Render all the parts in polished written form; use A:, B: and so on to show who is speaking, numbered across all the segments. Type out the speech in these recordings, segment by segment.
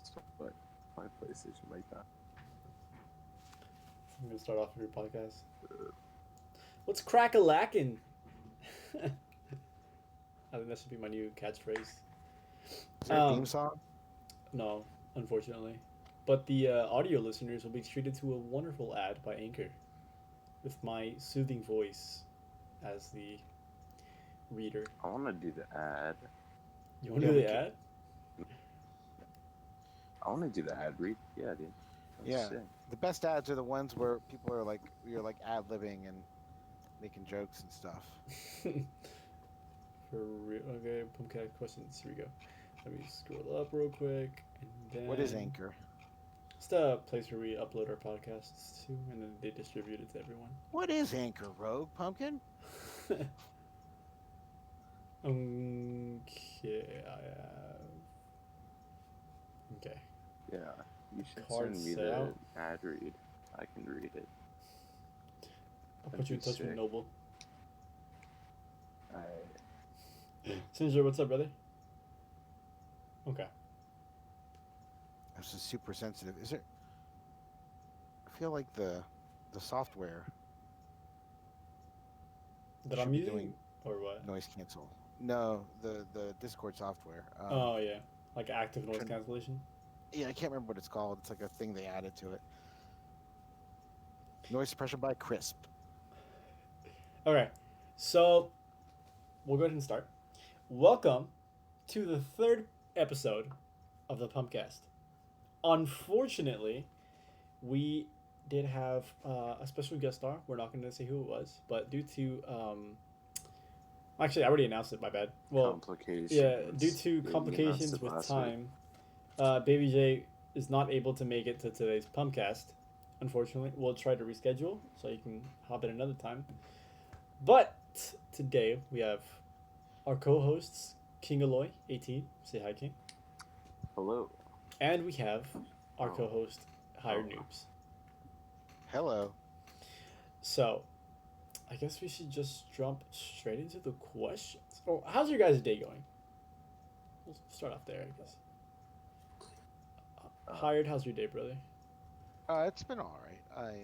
A: is what my PlayStation like that.
B: I'm gonna start off your podcast. What's crack-a-lackin'? I think that should be my new catchphrase.
C: Is there a theme song?
B: No, unfortunately. But the audio listeners will be treated to a wonderful ad by Anchor with my soothing voice as the reader.
A: I want to do the ad.
B: You want to do the ad?
A: I want to do the ad read. Yeah, dude.
C: Yeah. The best ads are the ones where people are like, you're like ad-libbing and making jokes and stuff.
B: For real. Okay, Pumpcast questions. Here we go. Let me scroll up real quick. And then...
C: What is Anchor?
B: It's the place where we upload our podcasts to, and then they distribute it to everyone.
C: What is Anchor, Rogue Pumpkin?
B: Okay, Okay.
A: Yeah, you should
B: Card
A: send me
B: sale.
A: the ad read. I can read it.
B: I'll put you in touch with Noble. Sinjar, what's up, brother? Okay.
C: This is super sensitive. Is it? I feel like the software
B: that I'm using, or what?
C: Noise cancel. No, the Discord software.
B: Oh yeah, like active noise cancellation.
C: Yeah, I can't remember what it's called. It's like a thing they added to it. Noise suppression by Crisp.
B: Okay, so we'll go ahead and start. Welcome to the third episode of the Pumpcast. Unfortunately, we did have a special guest star. We're not going to say who it was, but due to actually, I already announced it. My bad. Well,
A: complications.
B: Yeah, due to complications with time, Baby J is not able to make it to today's Pumpcast. Unfortunately, we'll try to reschedule so you can hop in another time. But today we have our co-hosts, King Aloy, 18. Say hi, King.
A: Hello.
B: And we have our co-host, Hired Noobs.
C: Hello.
B: So, I guess we should just jump straight into the questions. Oh, how's your guys' day going? We'll start off there, I guess. Hired, how's your day, brother?
C: It's been all right.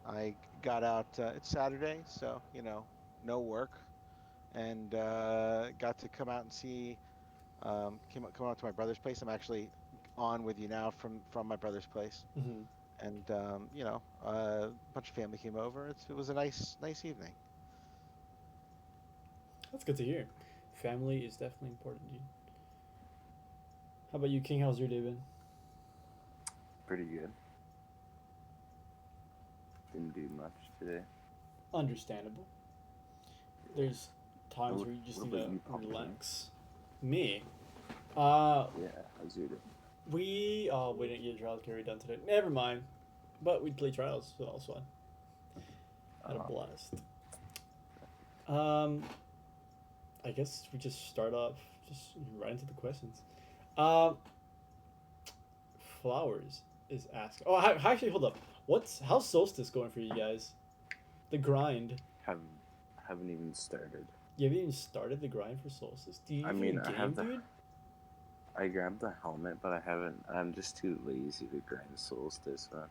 C: I got out. It's Saturday, so no work, and got to come out and see. Come out to my brother's place. I'm actually on with you now from my brother's place, and a bunch of family came over. It was a nice evening.
B: That's good to hear. Family is definitely important, dude. How about you, King? How's your day been?
A: Pretty good. Didn't do much today.
B: Understandable. There's times where you just need to relax. Me?
A: Yeah, how's your day?
B: We didn't get trials carry done today. Never mind. But we played trials, so that was fun. Had a blast. I guess we just start off just right into the questions. Flowers is asking. Oh, actually, hold up. How's Solstice going for you guys? The grind.
A: Haven't even started.
B: You haven't even started the grind for Solstice? Do you even game, dude?
A: I grabbed the helmet, but I haven't. I'm just too lazy to grind Solstice, man.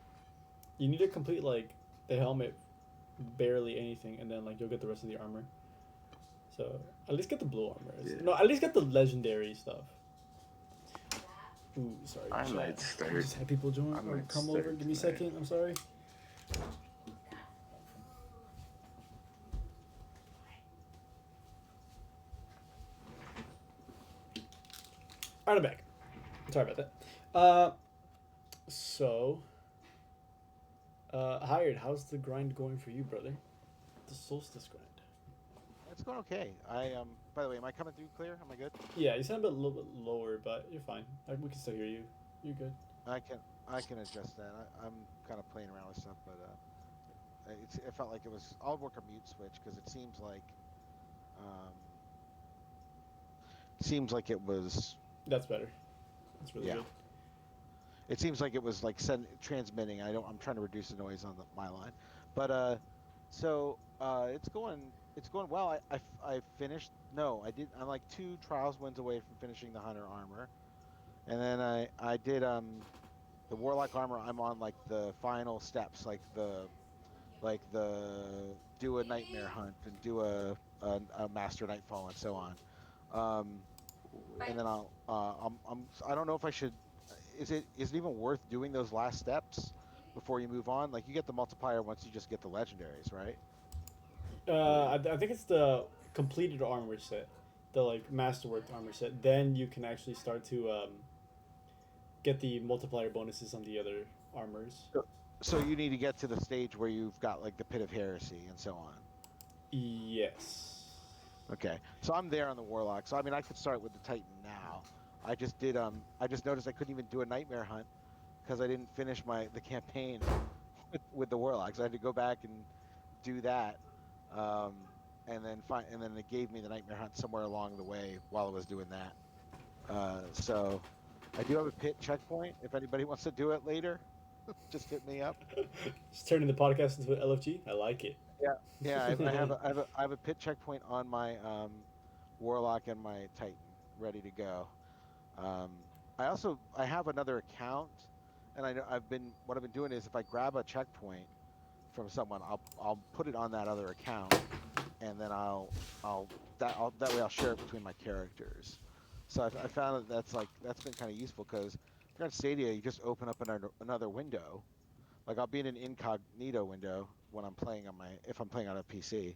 B: You need to complete like the helmet, barely anything, and then like you'll get the rest of the armor. So at least get the blue armor. Yeah. No, at least get the legendary stuff. Ooh, sorry.
A: I might start.
B: Just have people join or come over. Give me a second. I'm sorry. Alright, I'm back. Sorry about that. Hired, how's the grind going for you, brother? The Solstice grind.
C: It's going okay. By the way, am I coming through clear? Am I good?
B: Yeah, you sound a little bit lower, but you're fine. We can still hear you. You're good.
C: I can adjust that. I'm kind of playing around with stuff, but it felt like it was. I'll work a mute switch because it seems like it was.
B: That's better. That's really good.
C: It seems like it was like transmitting. I'm trying to reduce the noise on my line, but it's going well. I finished. No, I did. I'm like 2 trials wins away from finishing the Hunter armor, And then I did the warlock armor. I'm on like the final steps, like the do a nightmare hunt and do a master nightfall and so on. Um, and then I don't know if I should. Is it even worth doing those last steps before you move on? Like you get the multiplier once you just get the legendaries, right?
B: I think it's the completed armor set, the like masterwork armor set. Then you can actually start to get the multiplier bonuses on the other armors.
C: So, so you need to get to the stage where you've got like the pit of heresy and so on.
B: Yes.
C: Okay, so I'm there on the warlock. So I mean, I could start with the titan now. I just noticed I couldn't even do a nightmare hunt because I didn't finish the campaign with the warlocks. I had to go back and do that, and then it gave me the nightmare hunt somewhere along the way while I was doing that. So I do have a pit checkpoint. If anybody wants to do it later, just hit me up.
B: Just turning the podcast into an LFG. I like it.
C: Yeah, yeah. I have a pit checkpoint on my warlock and my titan ready to go. I have another account, and I know what I've been doing is if I grab a checkpoint from someone, I'll put it on that other account, and then that way I'll share it between my characters. So I found that's been kind of useful because if you're on Stadia, you just open up another window. Like I'll be in an incognito window when I'm playing on my if I'm playing on a PC,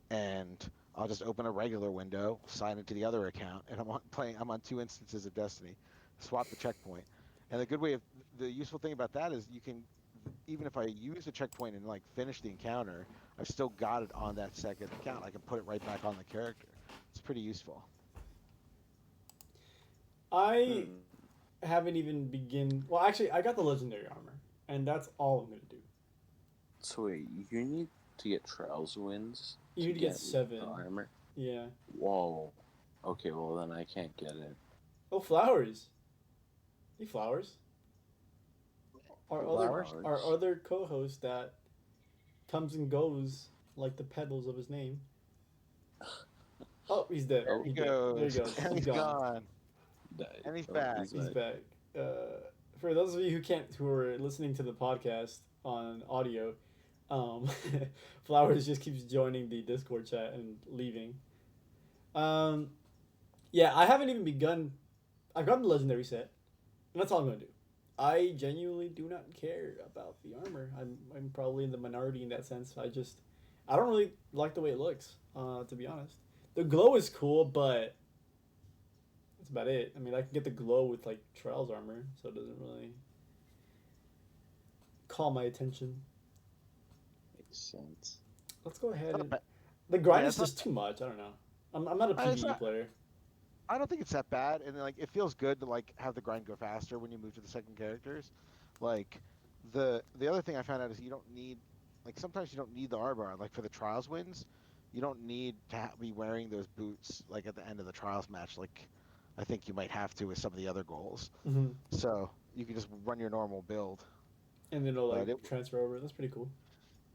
C: and I'll just open a regular window, sign into the other account, and I'm on two instances of Destiny, swap the checkpoint. And the useful thing about that is you can even if I use the checkpoint and like finish the encounter, I've still got it on that second account. I can put it right back on the character. It's pretty useful.
B: I
A: Hmm.
B: haven't even begin. Well, actually, I got the legendary armor, and that's all I'm gonna do.
A: So wait, you need to get trials wins
B: You
A: to
B: need to get
A: get the
B: 7.
A: armor?
B: Yeah.
A: Whoa. Okay, well then I can't get it.
B: Oh, flowers. Hey, flowers.
C: Flowers?
B: Our
A: Flowers.
B: other co-host that comes and goes like the petals of his name. Oh, he's dead.
C: There
A: Oh,
C: he
B: He's dead. There he
C: goes,
B: goes.
C: and
B: He's
C: he's
B: gone.
C: gone,
A: died.
C: and he's
A: Oh,
C: back.
A: he's
B: He's
A: back.
B: back. For those of you who are listening to the podcast on audio, um, Flowers just keeps joining the Discord chat and leaving. Um, yeah, I haven't even begun. I've gotten the legendary set, and that's all I'm gonna do. I genuinely do not care about the armor. I'm probably in the minority in that sense. I don't really like the way it looks. To be honest, the glow is cool, but that's about it. I mean, I can get the glow with like Trials armor, so it doesn't really call my attention.
A: Makes sense.
B: Let's go
C: It's
B: ahead
C: not
B: and
C: bad.
B: the grind
C: Yeah,
B: is
C: it's not.
B: just too much. I don't know. I'm not a
C: It's
B: PVE
C: not.
B: player.
C: I don't think it's that bad, and like it feels good to like have the grind go faster when you move to the second characters. Like the other thing I found out is you don't need like sometimes you don't need the armor. Like for the trials wins, you don't need to be wearing those boots like at the end of the trials match. Like I think you might have to with some of the other goals.
B: Mm-hmm.
C: So you can just run your normal build.
B: And then it'll
C: But
B: like transfer over. That's pretty cool.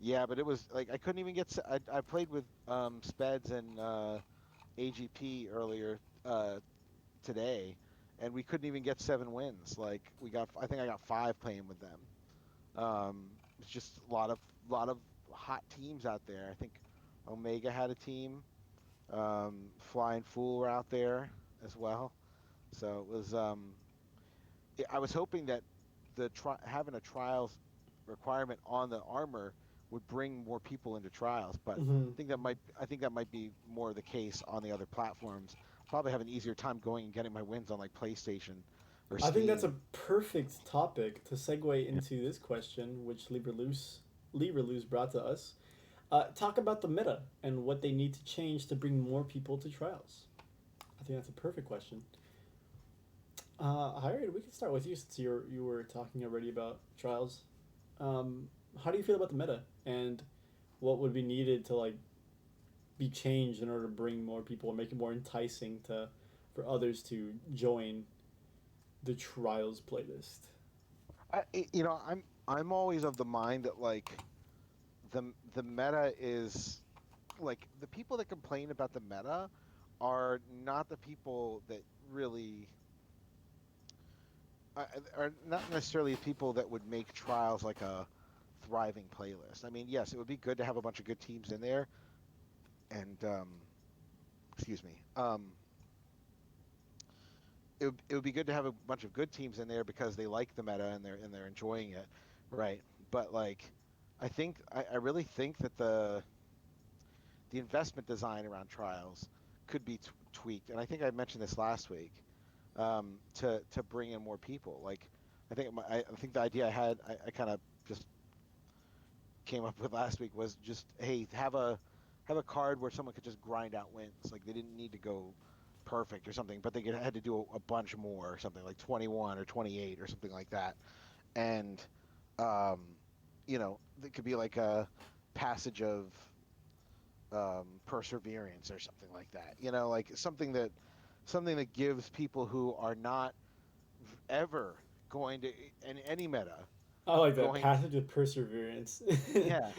C: yeah, but it was like I couldn't even get. I played with Speds and AGP earlier today, and we couldn't even get 7 wins. Like I think I got 5 playing with them. It's just a lot of hot teams out there. I think Omega had a team. Flying Fool were out there as well. So it was. I was hoping that having a trials requirement on the armor would bring more people into trials, but
B: Mm-hmm.
C: I think that might be more the case on the other platforms. Probably have an easier time going and getting my wins on like PlayStation or
B: I think that's a
C: Steam.
B: perfect topic to segue
C: Yeah.
B: into this question, which Lieberloos brought to us. Talk about the meta and what they need to change to bring more people to trials. I think that's a perfect question. Harry, we can start with you since you were talking already about trials. How do you feel about the meta and what would be needed to like be changed in order to bring more people or make it more enticing to for others to join the trials playlist?
C: I'm always of the mind that like the meta is like the people that complain about the meta are not the people that really are not necessarily people that would make trials like a thriving playlist. I mean, yes, it would be good to have a bunch of good teams in there, and excuse me, it would be good to have a bunch of good teams in there because they like the meta and they're enjoying it, right? But like, I really think that the investment design around trials could be tweaked, and I think I mentioned this last week, to bring in more people. Like, I think the idea I kind of just came up with last week was just, hey, have a card where someone could just grind out wins. Like they didn't need to go perfect or something, but had to do a bunch more or something like 21 or 28 or something like that. And um, it could be like a passage of perseverance or something like that. Like something that gives people who are not ever going to in any meta
B: I like that
C: going
B: passage of perseverance.
C: yeah,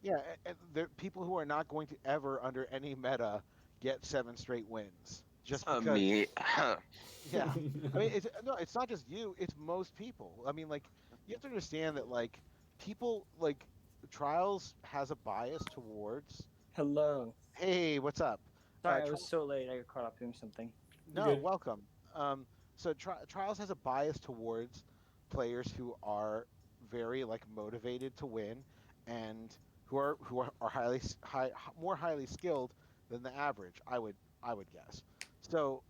C: yeah. And there people who are not going to ever under any meta get 7 straight wins just because.
A: Me.
C: Yeah, I mean, it's no, it's not just you. It's most people. I mean, like you have to understand that like people like trials has a bias towards.
D: Hello.
C: Hey, what's up?
D: Sorry, I
C: Tri
D: was so late. I got caught up doing something.
B: You
C: No,
B: good?
C: welcome. So trials has a bias towards players who are very like motivated to win and who are more highly skilled than the average. I would guess. So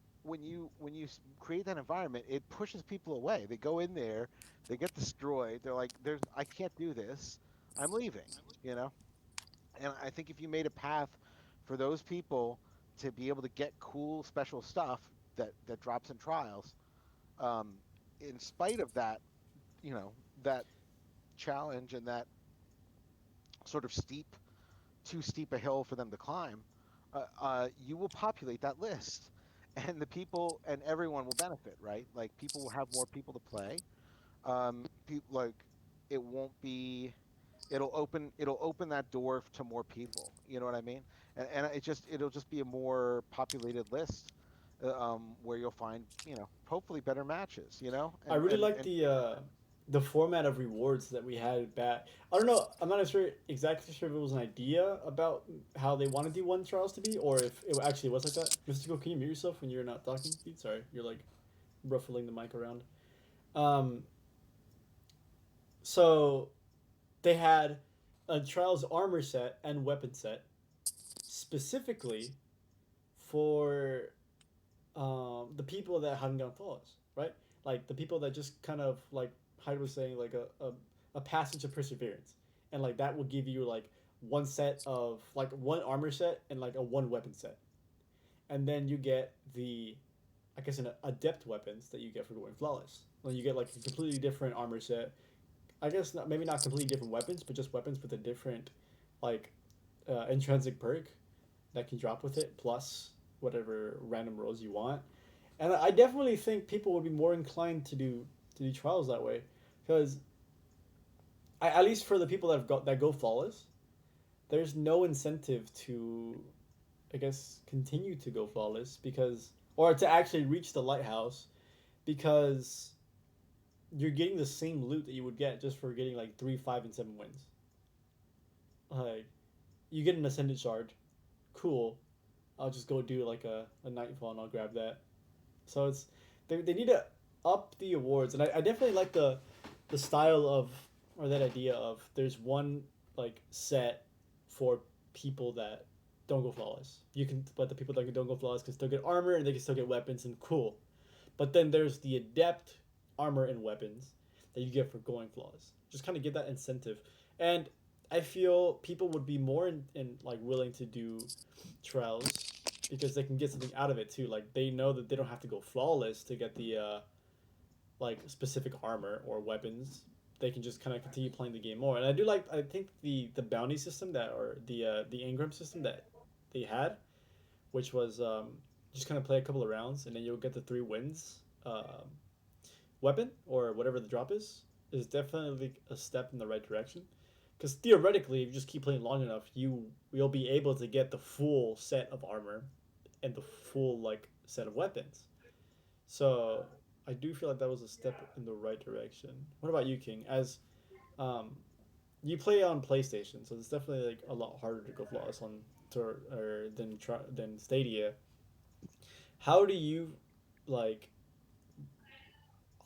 C: create that environment, it pushes people away. They go in there, they get destroyed. They're like, "There's I can't do this. I'm leaving." You know. And I think if you made a path for those people to be able to get cool special stuff that drops in trials, um, in spite of that challenge and that sort of too steep a hill for them to climb, you will populate that list, and the people and everyone will benefit, right? Like people will have more people to play. Like it won't be it'll open that door to more people. You know what I mean? And it'll just be a more populated list, where you'll find hopefully better matches.
B: I
C: And
B: really
C: and
B: like
C: and
B: the format of rewards that we had back. I don't know. I'm not sure exactly sure if it was an idea about how they wanted D1 trials to be, or if it actually was like that. Mystical, can you mute yourself when you're not talking? Pete? Sorry, you're like ruffling the mic around. Um, so they had a trials armor set and weapon set specifically for the people that hadn't gone flawless, right? Like the people that just kind of like Hyde was saying, like a passage of perseverance, and like that will give you like one set of like one armor set and like a one weapon set, and then you get the, I guess, an adept weapons that you get for going flawless. Then you get like a completely different armor set. I guess not, maybe not completely different weapons, but just weapons with a different like intrinsic perk that can drop with it, plus whatever random rolls you want. And I definitely think people would be more inclined to do trials that way, because at least for the people that go flawless, there's no incentive to, I guess, continue to go flawless because, or to actually reach the lighthouse, because you're getting the same loot that you would get just for getting like 3, 5, and 7 wins. Like, you get an ascendant shard, cool. I'll just go do like a nightfall and I'll grab that. So they need to up the awards, and I definitely like the style of, or that idea of, there's one like set for people that don't go flawless. You can, but the people that don't go flawless can still get armor and they can still get weapons and cool. But then there's the adept armor and weapons that you get for going flawless. Just kind of get that incentive, and I feel people would be more in like willing to do trials because they can get something out of it too. Like they know that they don't have to go flawless to get the like specific armor or weapons. They can just kind of continue playing the game more. And I do like, I think the bounty system that, or the Ingram system that they had, which was just kind of play a couple of rounds and then you'll get the 3 wins weapon or whatever the drop is definitely a step in the right direction. Because theoretically, if you just keep playing long enough, you'll be able to get the full set of armor and the full like set of weapons. So I do feel like that was a step in the right direction. What about you, King? As um, you play on PlayStation, so it's definitely like a lot harder to go flawless on than Stadia. How do you like?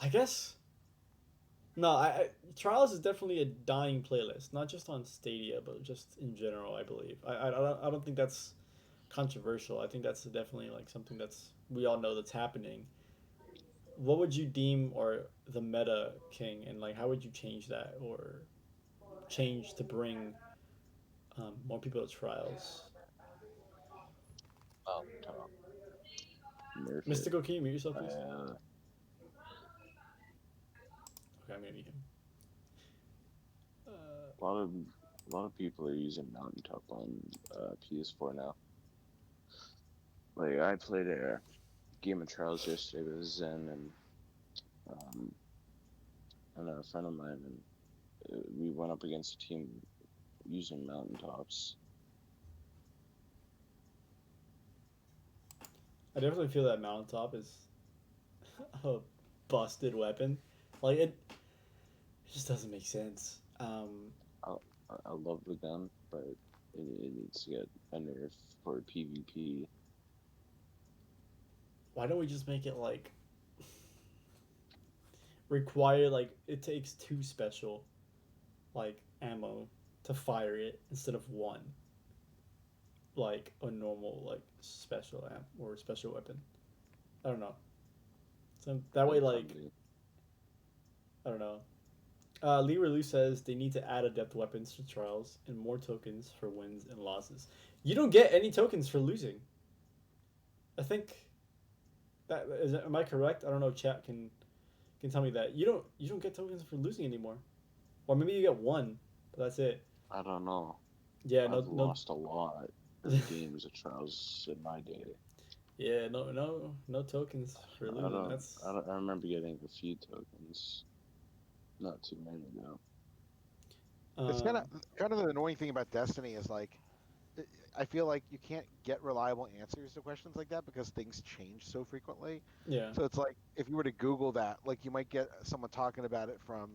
B: I guess no. Trials is definitely a dying playlist, not just on Stadia, but just in general. I believe. I don't think that's controversial. I think that's definitely like something that's we all know that's happening. What would you deem or the meta, King, and like how would you change that or change to bring more people to trials?
A: Top, nerf it.
B: Mystical, can you mute yourself, please?
A: Uh,
B: Okay, I'm gonna mute him. Uh,
A: a lot of people are using Mountaintop on PS4 now. Like I played a game of Trials yesterday with Zen um, and a friend of mine, and we went up against a team using Mountaintops.
B: I definitely feel that mountaintop is a busted weapon. Like it just doesn't make sense.
A: I, I love the gun, but it needs to get a nerf for PvP.
B: Why don't we just make it like require like it takes two special like ammo to fire it instead of one like a normal like special amp or special weapon. I don't know. So that way, like
A: Probably.
B: I don't know. Leroy Lu says they need to add adept weapons to trials and more tokens for wins and losses. You don't get any tokens for losing. I think that is. Am I correct? I don't know. Chat can tell me that you don't get tokens for losing anymore, or maybe you get one, but that's it.
A: I don't know.
B: Yeah,
A: I've
B: no.
A: lost a lot in games of Trials in my day.
B: Yeah, no tokens for losing. That's
A: I remember getting a few tokens not too many though.
C: It's
B: um
C: kind of the annoying thing about Destiny is like I feel like you can't get reliable answers to questions like that because things change so frequently.
B: yeah.
C: So it's like if you were to Google that, like you might get someone talking about it from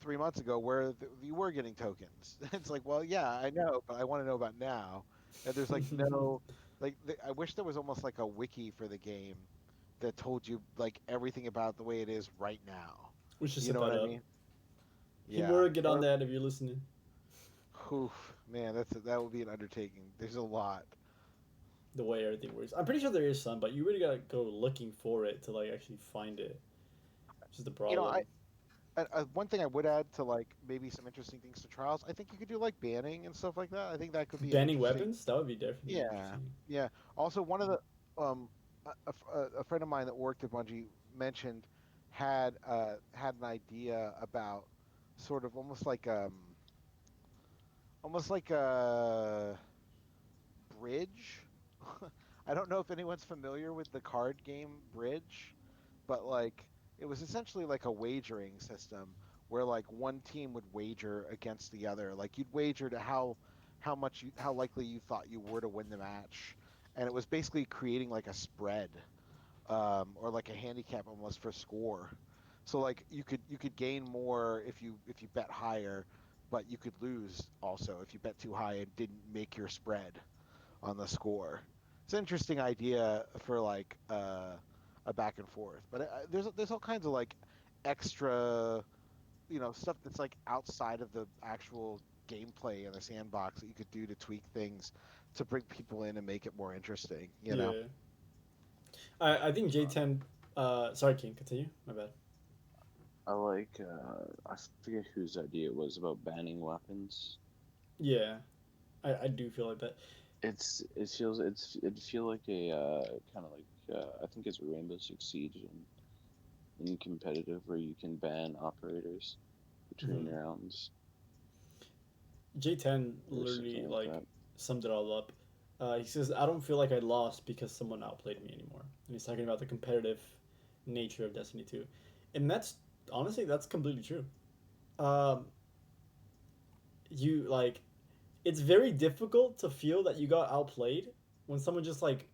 C: 3 months ago where you were getting tokens. It's like, well, yeah, I know, but I want to know about now. And there's like no, like I wish there was almost like a wiki for the game that told you like everything about the way it is right now.
B: We should
C: You
B: set
C: know what
B: that
C: I
B: up.
C: mean? Yeah.
B: Himura, get on
C: Or,
B: that if you're listening.
C: oof, man, that would be an undertaking. There's a lot.
B: The way everything works. I'm pretty sure there is some, but you really gotta go looking for it to like actually find it. Which is the
C: You know,
B: problem.
C: one thing I would add to like maybe some interesting things to trials. I think you could do like banning and stuff like that. I think that could be an
B: Banning
C: interesting.
B: weapons? That would be definitely
C: Yeah,
B: interesting.
C: yeah. Also, one of the a friend of mine that worked at Bungie mentioned had an idea about sort of almost like a bridge. I don't know if anyone's familiar with the card game Bridge, but like it was essentially like a wagering system where like one team would wager against the other. Like you'd wager to how likely you thought you were to win the match, and it was basically creating like a spread or like a handicap almost for score. So like you could gain more if you bet higher, but you could lose also if you bet too high and didn't make your spread on the score. It's an interesting idea for like a back and forth, but there's all kinds of like extra stuff that's like outside of the actual gameplay in the sandbox that you could do to tweak things to bring people in and make it more interesting. You know.
B: Yeah. I think J10 sorry King, continue. My bad.
A: I like I forget whose idea it was about banning weapons.
B: Yeah. I do feel like that.
A: It feel like a kind of like I think it's Rainbow Six Siege in competitive where you can ban operators between
B: Mm-hmm.
A: rounds
B: J10
A: or something
B: literally
A: like
B: like
A: that.
B: summed it all up. He says, "I don't feel like I lost because someone outplayed me anymore." And he's talking about the competitive nature of Destiny 2, and that's honestly that's completely true. Um, you like it's very difficult to feel that you got outplayed when someone just like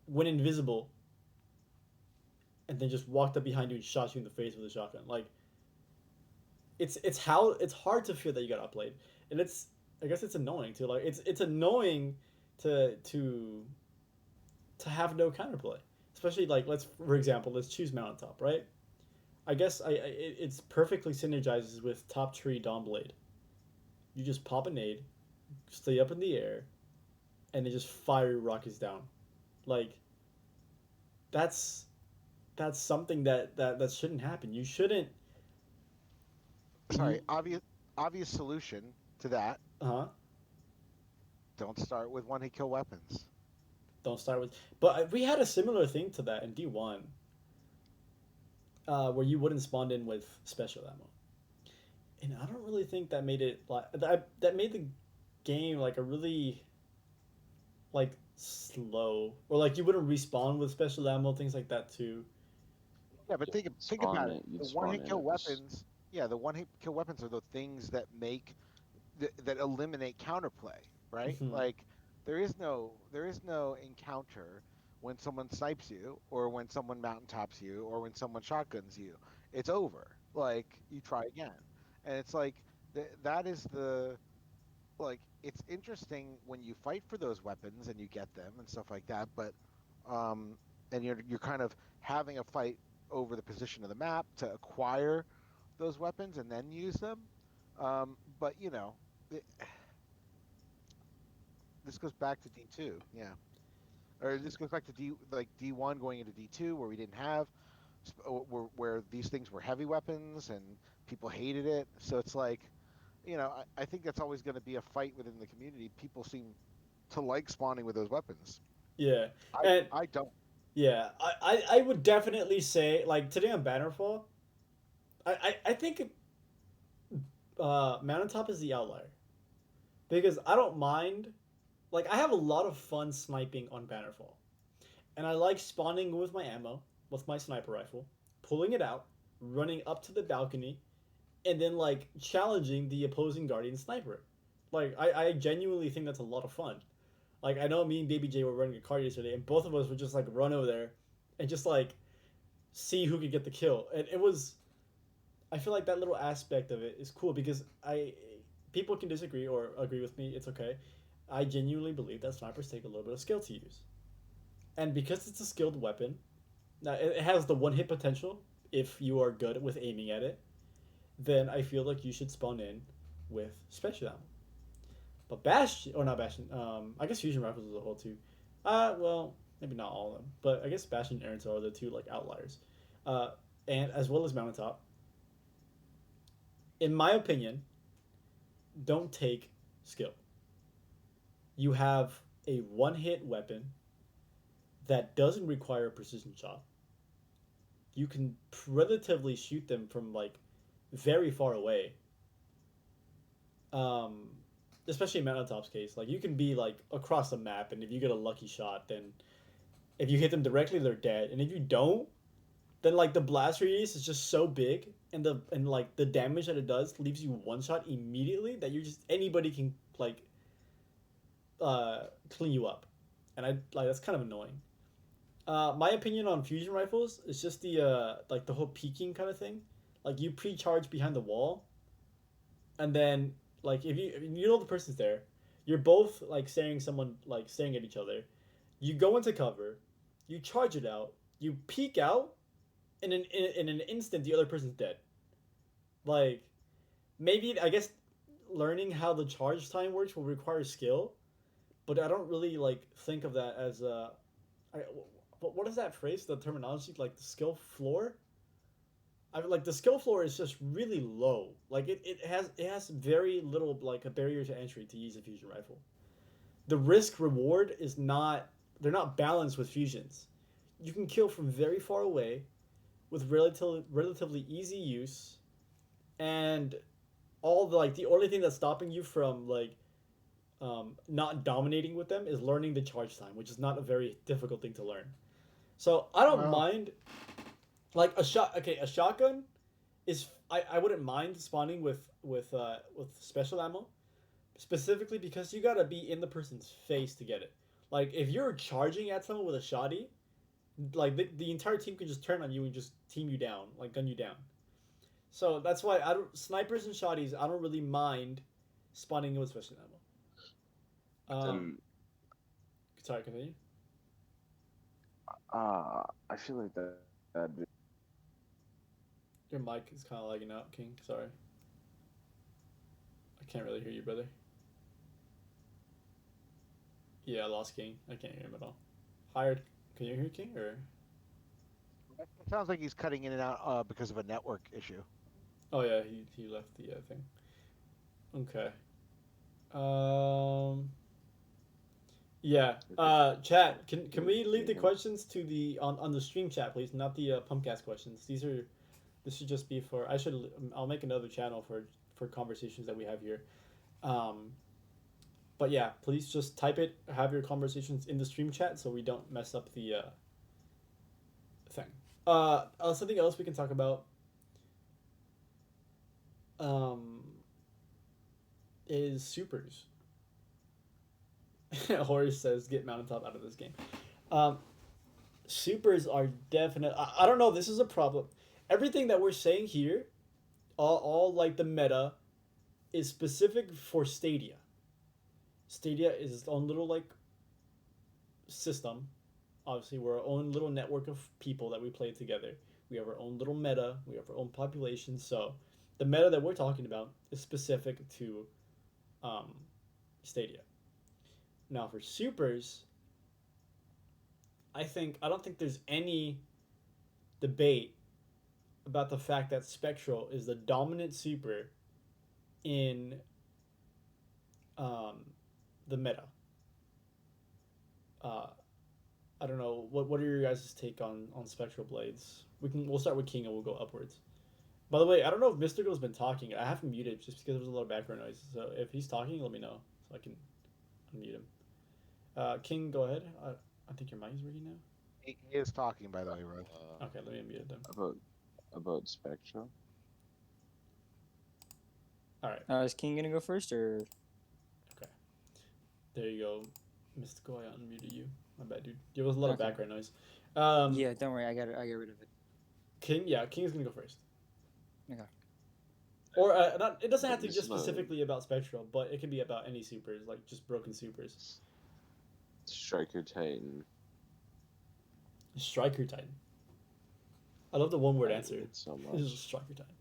B: went invisible and then just walked up behind you and shot you in the face with a shotgun. Like it's hard to feel that you got outplayed, and it's I guess it's annoying too. Like it's annoying to have no counterplay, especially like let's for example let's choose mountaintop, right? I guess it's perfectly synergizes with top tree Dawn Blade. You just pop a nade, stay up in the air, and then just fire rockets down. Like that's that's something that shouldn't happen. You shouldn't.
C: Sorry,
B: You
C: obvious solution to that.
B: huh?
C: Don't start with one hit kill weapons.
B: Don't start with. But we had a similar thing to that in D1, where you wouldn't spawn in with special ammo, and I don't really think that made it like that made the game like a really like slow or like you wouldn't respawn with special ammo things like that too.
C: Yeah, but think about it.
A: You'd
C: The one
A: spawn
C: hit
A: in
C: kill
A: at this.
C: weapons. Yeah, the one hit kill weapons are the things that that eliminate counterplay, right?
B: Hmm.
C: Like there is no encounter when someone snipes you or when someone mountaintops you or when someone shotguns you. It's over. Like you try again. And it's like that is the like it's interesting when you fight for those weapons and you get them and stuff like that, but um and you're kind of having a fight over the position of the map to acquire those weapons and then use them. But it, this goes back to D2, yeah. Or this goes back to D1 going into D2 where we didn't have where these things were heavy weapons and people hated it. So it's like, I think that's always going to be a fight within the community. People seem to like spawning with those weapons.
B: Yeah,
C: I
B: and
C: I don't.
B: yeah, I would definitely say like today on Bannerfall, I think Mountaintop is the outlier because I don't mind. Like I have a lot of fun sniping on Bannerfall, and I like spawning with my ammo with my sniper rifle, pulling it out, running up to the balcony, and then like challenging the opposing guardian sniper. Like I genuinely think that's a lot of fun. Like I know me and Baby J were running a card yesterday, and both of us would just like run over there and just like see who could get the kill. And it was I feel like that little aspect of it is cool because I people can disagree or agree with me. It's okay. I genuinely believe that snipers take a little bit of skill to use, and because it's a skilled weapon, now it has the one hit potential if you are good with aiming at it. Then I feel like you should spawn in with special ammo. But Bastion, or not Bastion, I guess fusion rifles as a whole too. Well, maybe not all of them, but I guess Bastion and Aaron's are the two like outliers. Uh, and as well as Mountaintop, in my opinion, don't take skill. You have a one hit weapon that doesn't require a precision shot. You can relatively shoot them from like very far away. Um, Especially in Mountaintop's case, like you can be like across the map, and if you get a lucky shot, then if you hit them directly, they're dead. And if you don't, then like the blast radius is just so big, and like the damage that it does leaves you one shot immediately that you just anybody can like clean you up, and I like that's kind of annoying. My opinion on fusion rifles is just the like the whole peeking kind of thing. Like you pre-charge behind the wall, and then like if you know the person's there, you're both like staring at each other. You go into cover, you charge it out, you peek out, and in an instant the other person's dead. Like maybe I guess learning how the charge time works will require skill, but I don't really like think of that as a. I, what is that phrase? The terminology like the skill floor. I mean, like the skill floor is just really low. Like it has very little like a barrier to entry to use a fusion rifle. The risk reward is not they're not balanced with fusions. You can kill from very far away with relatively easy use, and the only thing that's stopping you from like not dominating with them is learning the charge time, which is not a very difficult thing to learn. So I don't
C: Well,
B: mind like a shot. Okay, a shotgun is I wouldn't mind spawning with special ammo specifically because you gotta be in the person's face to get it. Like if you're charging at someone with a shotty, Like the entire team can just turn on you and just team you down, like gun you down. So that's why I don't snipers and shotties. I don't really mind spawning in with special ammo.
A: Then
B: Sorry, continue.
A: I feel like that'd be
B: Your mic is kind of lagging out, King. Sorry, I can't really hear you, brother. Yeah, I lost King. I can't hear him at all. Hired. Can you hear King or?
C: It sounds like he's cutting in and out because of a network issue.
B: Oh yeah, he left the thing. Okay. Um. Yeah. Chat. Can we leave the questions to the on the stream chat, please? Not the Pumpcast questions. These are. This should just be for. I'll make another channel for conversations that we have here. Um. But yeah, please just type it. Have your conversations in the stream chat so we don't mess up the thing. Something else we can talk about. Um. Is supers. Horace says, "Get Mountaintop out of this game." Um, supers are definite. I don't know. This is a problem. Everything that we're saying here, all like the meta, is specific for Stadia. Stadia is its own little like system. Obviously, we're our own little network of people that we play together. We have our own little meta. We have our own population. So, the meta that we're talking about is specific to um, Stadia. Now, for supers, I don't think there's any debate about the fact that Spectral is the dominant super in um, the meta. Uh, I don't know what are your guys' take on Spectral Blades? We'll start with King and we'll go upwards. By the way, I don't know if Mystical's been talking. I have him muted just because there's a lot of background noise. So if he's talking, let me know so I can unmute him. King, go ahead. I think your mic is working now.
C: He is talking, by the way, Rod.
B: Okay, let me unmute them.
A: about Spectra.
B: All right.
D: Is King gonna go first or?
B: Okay. There you go, Mystical. I unmuted you. My bad, dude. There was a lot of background noise.
D: Yeah, don't worry. I got rid of it.
B: King. Yeah, King's gonna go first.
D: Okay.
B: Or not. It doesn't have to be just specifically about Spectral, but it can be about any supers, like just broken supers.
A: Striker Titan.
B: Striker Titan. I love the one-word answer.
A: So
B: This is
A: much.
B: Striker Titan.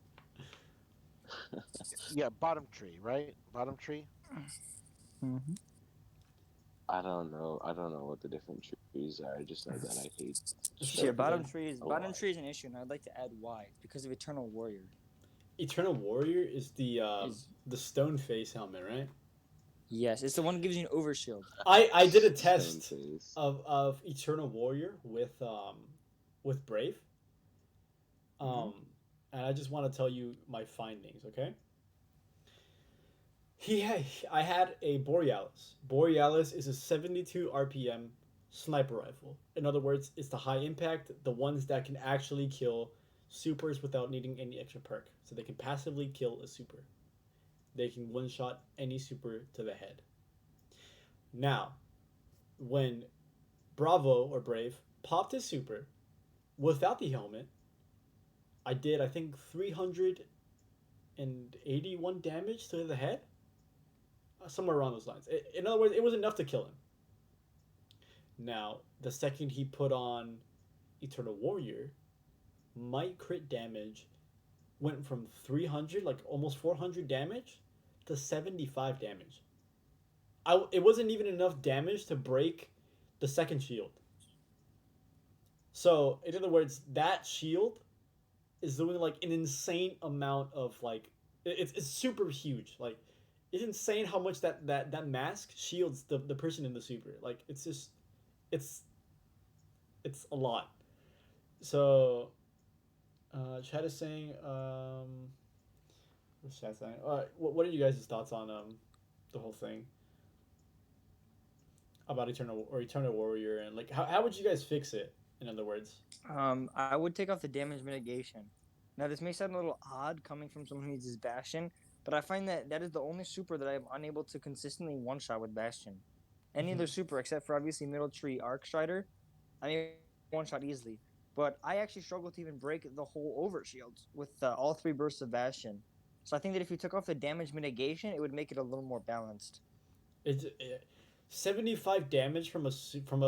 C: Yeah, bottom tree, right? Bottom tree.
D: Mm-hmm.
A: I don't know what the different trees are. I just know that I hate.
D: Yeah, bottom tree is
A: lot.
D: an issue, and I'd like to add why. Because of Eternal Warrior.
B: Eternal Warrior is the stone face helmet, right?
D: Yes, it's the one that gives you an overshield.
B: I did a test of Eternal Warrior with Brave. And I just want to tell you my findings, okay? I had a Borealis. Borealis is a 72 RPM sniper rifle. In other words, it's the high impact, the ones that can actually kill supers without needing any extra perk. So they can passively kill a super. They can one-shot any super to the head. Now, when Bravo or Brave popped his super without the helmet, I did, I think, 381 damage to the head. Somewhere around those lines. In other words, it was enough to kill him. Now, the second he put on Eternal Warrior, my crit damage went from 300, like almost 400 damage, to 75 damage. It wasn't even enough damage to break the second shield. So, in other words, that shield is doing like an insane amount of like it's super huge. Like it's insane how much that mask shields the person in the super. Like it's just it's a lot. So chat is saying what's chat saying? What are you guys' thoughts on the whole thing about Eternal Warrior and like how would you guys fix it, in other words?
D: I would take off the damage mitigation. Now, this may sound a little odd coming from someone who uses Bastion, but I find that is the only super that I'm unable to consistently one-shot with Bastion. Any other super, except for obviously Middle Tree Arc Strider, I'm able one shot easily. But I actually struggle to even break the whole overshield with all three bursts of Bastion. So I think that if you took off the damage mitigation, it would make it a little more balanced.
B: It 75 damage from a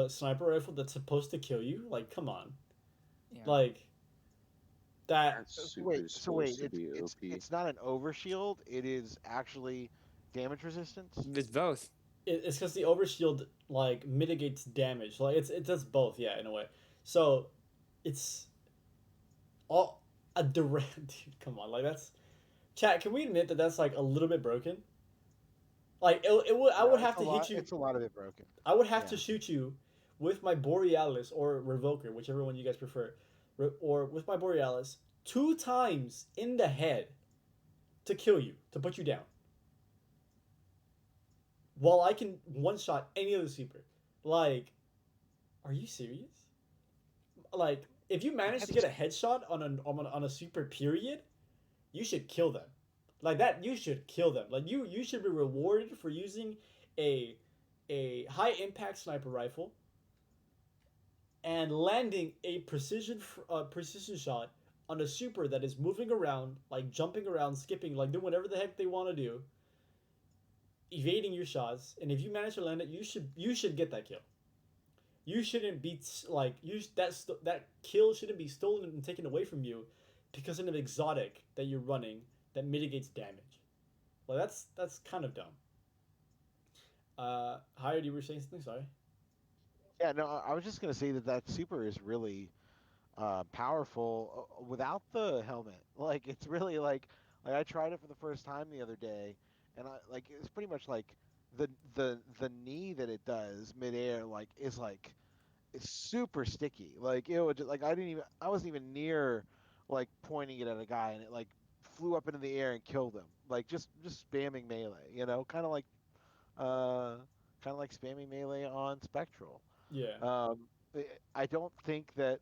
B: sniper rifle that's supposed to kill you. Like, come on.
D: Yeah.
B: Like that.
A: That
C: So
A: super
C: wait,
A: is
C: so wait,
A: supposed to be OP.
C: it's not an overshield. It is actually damage resistance.
D: With both.
B: It's because the overshield like mitigates damage. Like it does both. Yeah, in a way. So it's all a direct. Dude, come on. Like that's chat. Can we admit that that's like a little bit broken? Like it would. I
C: No,
B: would
C: it's
B: have
C: a
B: to hit
C: lot.
B: you.
C: It's a lot of it broken.
B: I would have to
C: Yeah.
B: shoot you with my Borealis or Revoker, whichever one you guys prefer, or with my Borealis 2 times in the head to kill you, to put you down. While I can one shot any other super. Like, are you serious? Like, if you manage to get
C: That's
B: a headshot on a super period, you should kill them. Like that, you should kill them. Like you should be rewarded for using a a high impact sniper rifle and landing a precision shot on a super that is moving around, like jumping around, skipping, like doing whatever the heck they want to do, evading your shots. And if you manage to land it, you should get that kill. You shouldn't be like that kill shouldn't be stolen and taken away from you because of an exotic that you're running that mitigates damage. Well, that's kind of dumb. Hired, you were saying something. Sorry.
C: yeah. No, I was just gonna say that that super is really powerful without the helmet. Like it's really like I tried it for the first time the other day, and I like it's pretty much like the knee that it does midair like is like it's super sticky. Like it would just, like I wasn't even near like pointing it at a guy and it like flew up into the air and killed him. Like just spamming melee, you know, uh kind of like spamming melee on Spectral.
B: Yeah.
C: Um, I don't think that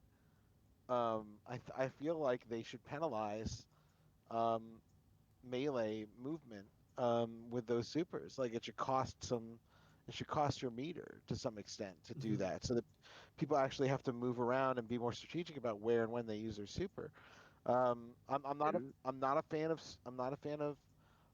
C: I feel like they should penalize um, melee movement with those supers. Like it should cost your meter to some extent to do
B: Mm-hmm.
C: that, so that people actually have to move around and be more strategic about where and when they use their super.
A: And
C: I'm not a fan of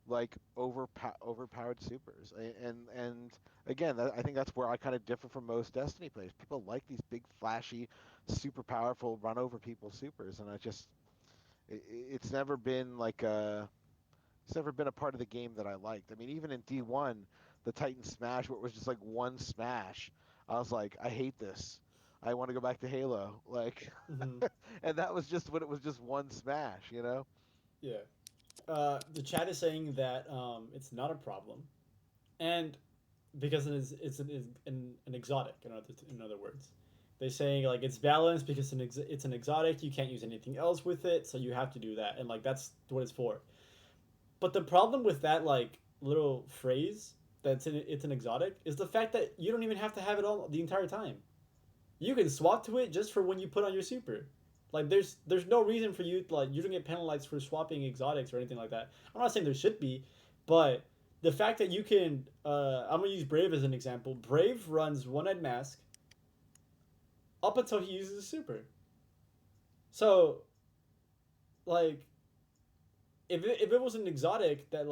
C: like overpowered supers, and again, I think that's where I kind of differ from most Destiny players. People like these big, flashy, super powerful run over people supers, and it's never been like it's never been a part of the game that I liked. I mean, even in D1, the Titan Smash, where it was just like one smash, I was like, I hate this. I want to go back to Halo, like,
B: Mm-hmm.
C: and that was just when it was just one smash, you know?
B: Yeah. The chat is saying that it's not a problem, and because it's an exotic. In other words, they're saying like it's balanced because it's an exotic. You can't use anything else with it, so you have to do that, and like that's what it's for. But the problem with that like little phrase it's an exotic is the fact that you don't even have to have it all the entire time. You can swap to it just for when you put on your super. Like there's no reason for you like you don't get penalized for swapping exotics or anything like that. I'm not saying there should be, but the fact that you can I'm gonna use Brave as an example. Brave runs one ed mask up until he uses a super. So like if it was an exotic that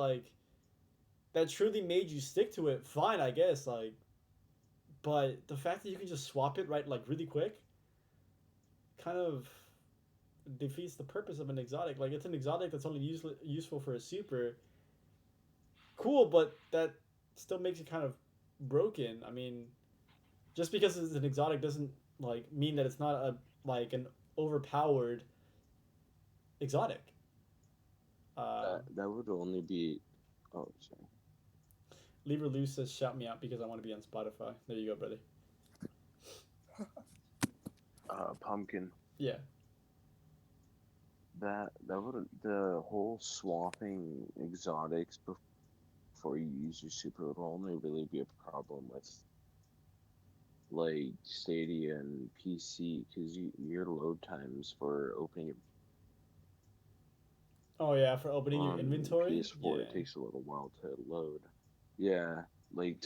B: truly made you stick to it, fine I guess like but the fact that you can just swap it right like really quick kind of defeats the purpose of an exotic. Like it's an exotic that's only useful for a super. Cool, but that still makes it kind of broken. I mean, just because it's an exotic doesn't like mean that it's not a like an overpowered exotic. Uh,
A: that would only be. Oh, sorry.
B: Lever Loose says, "Shout me out because I want to be on Spotify." There you go, brother.
A: Pumpkin.
B: Yeah.
A: That would the whole swapping exotics before you use your super would only really be a problem with like Stadia and PC because your load times for opening
B: Oh yeah, for opening your
A: on
B: inventory.
A: PS4
B: Yeah.
A: it takes a little while to load. Yeah, like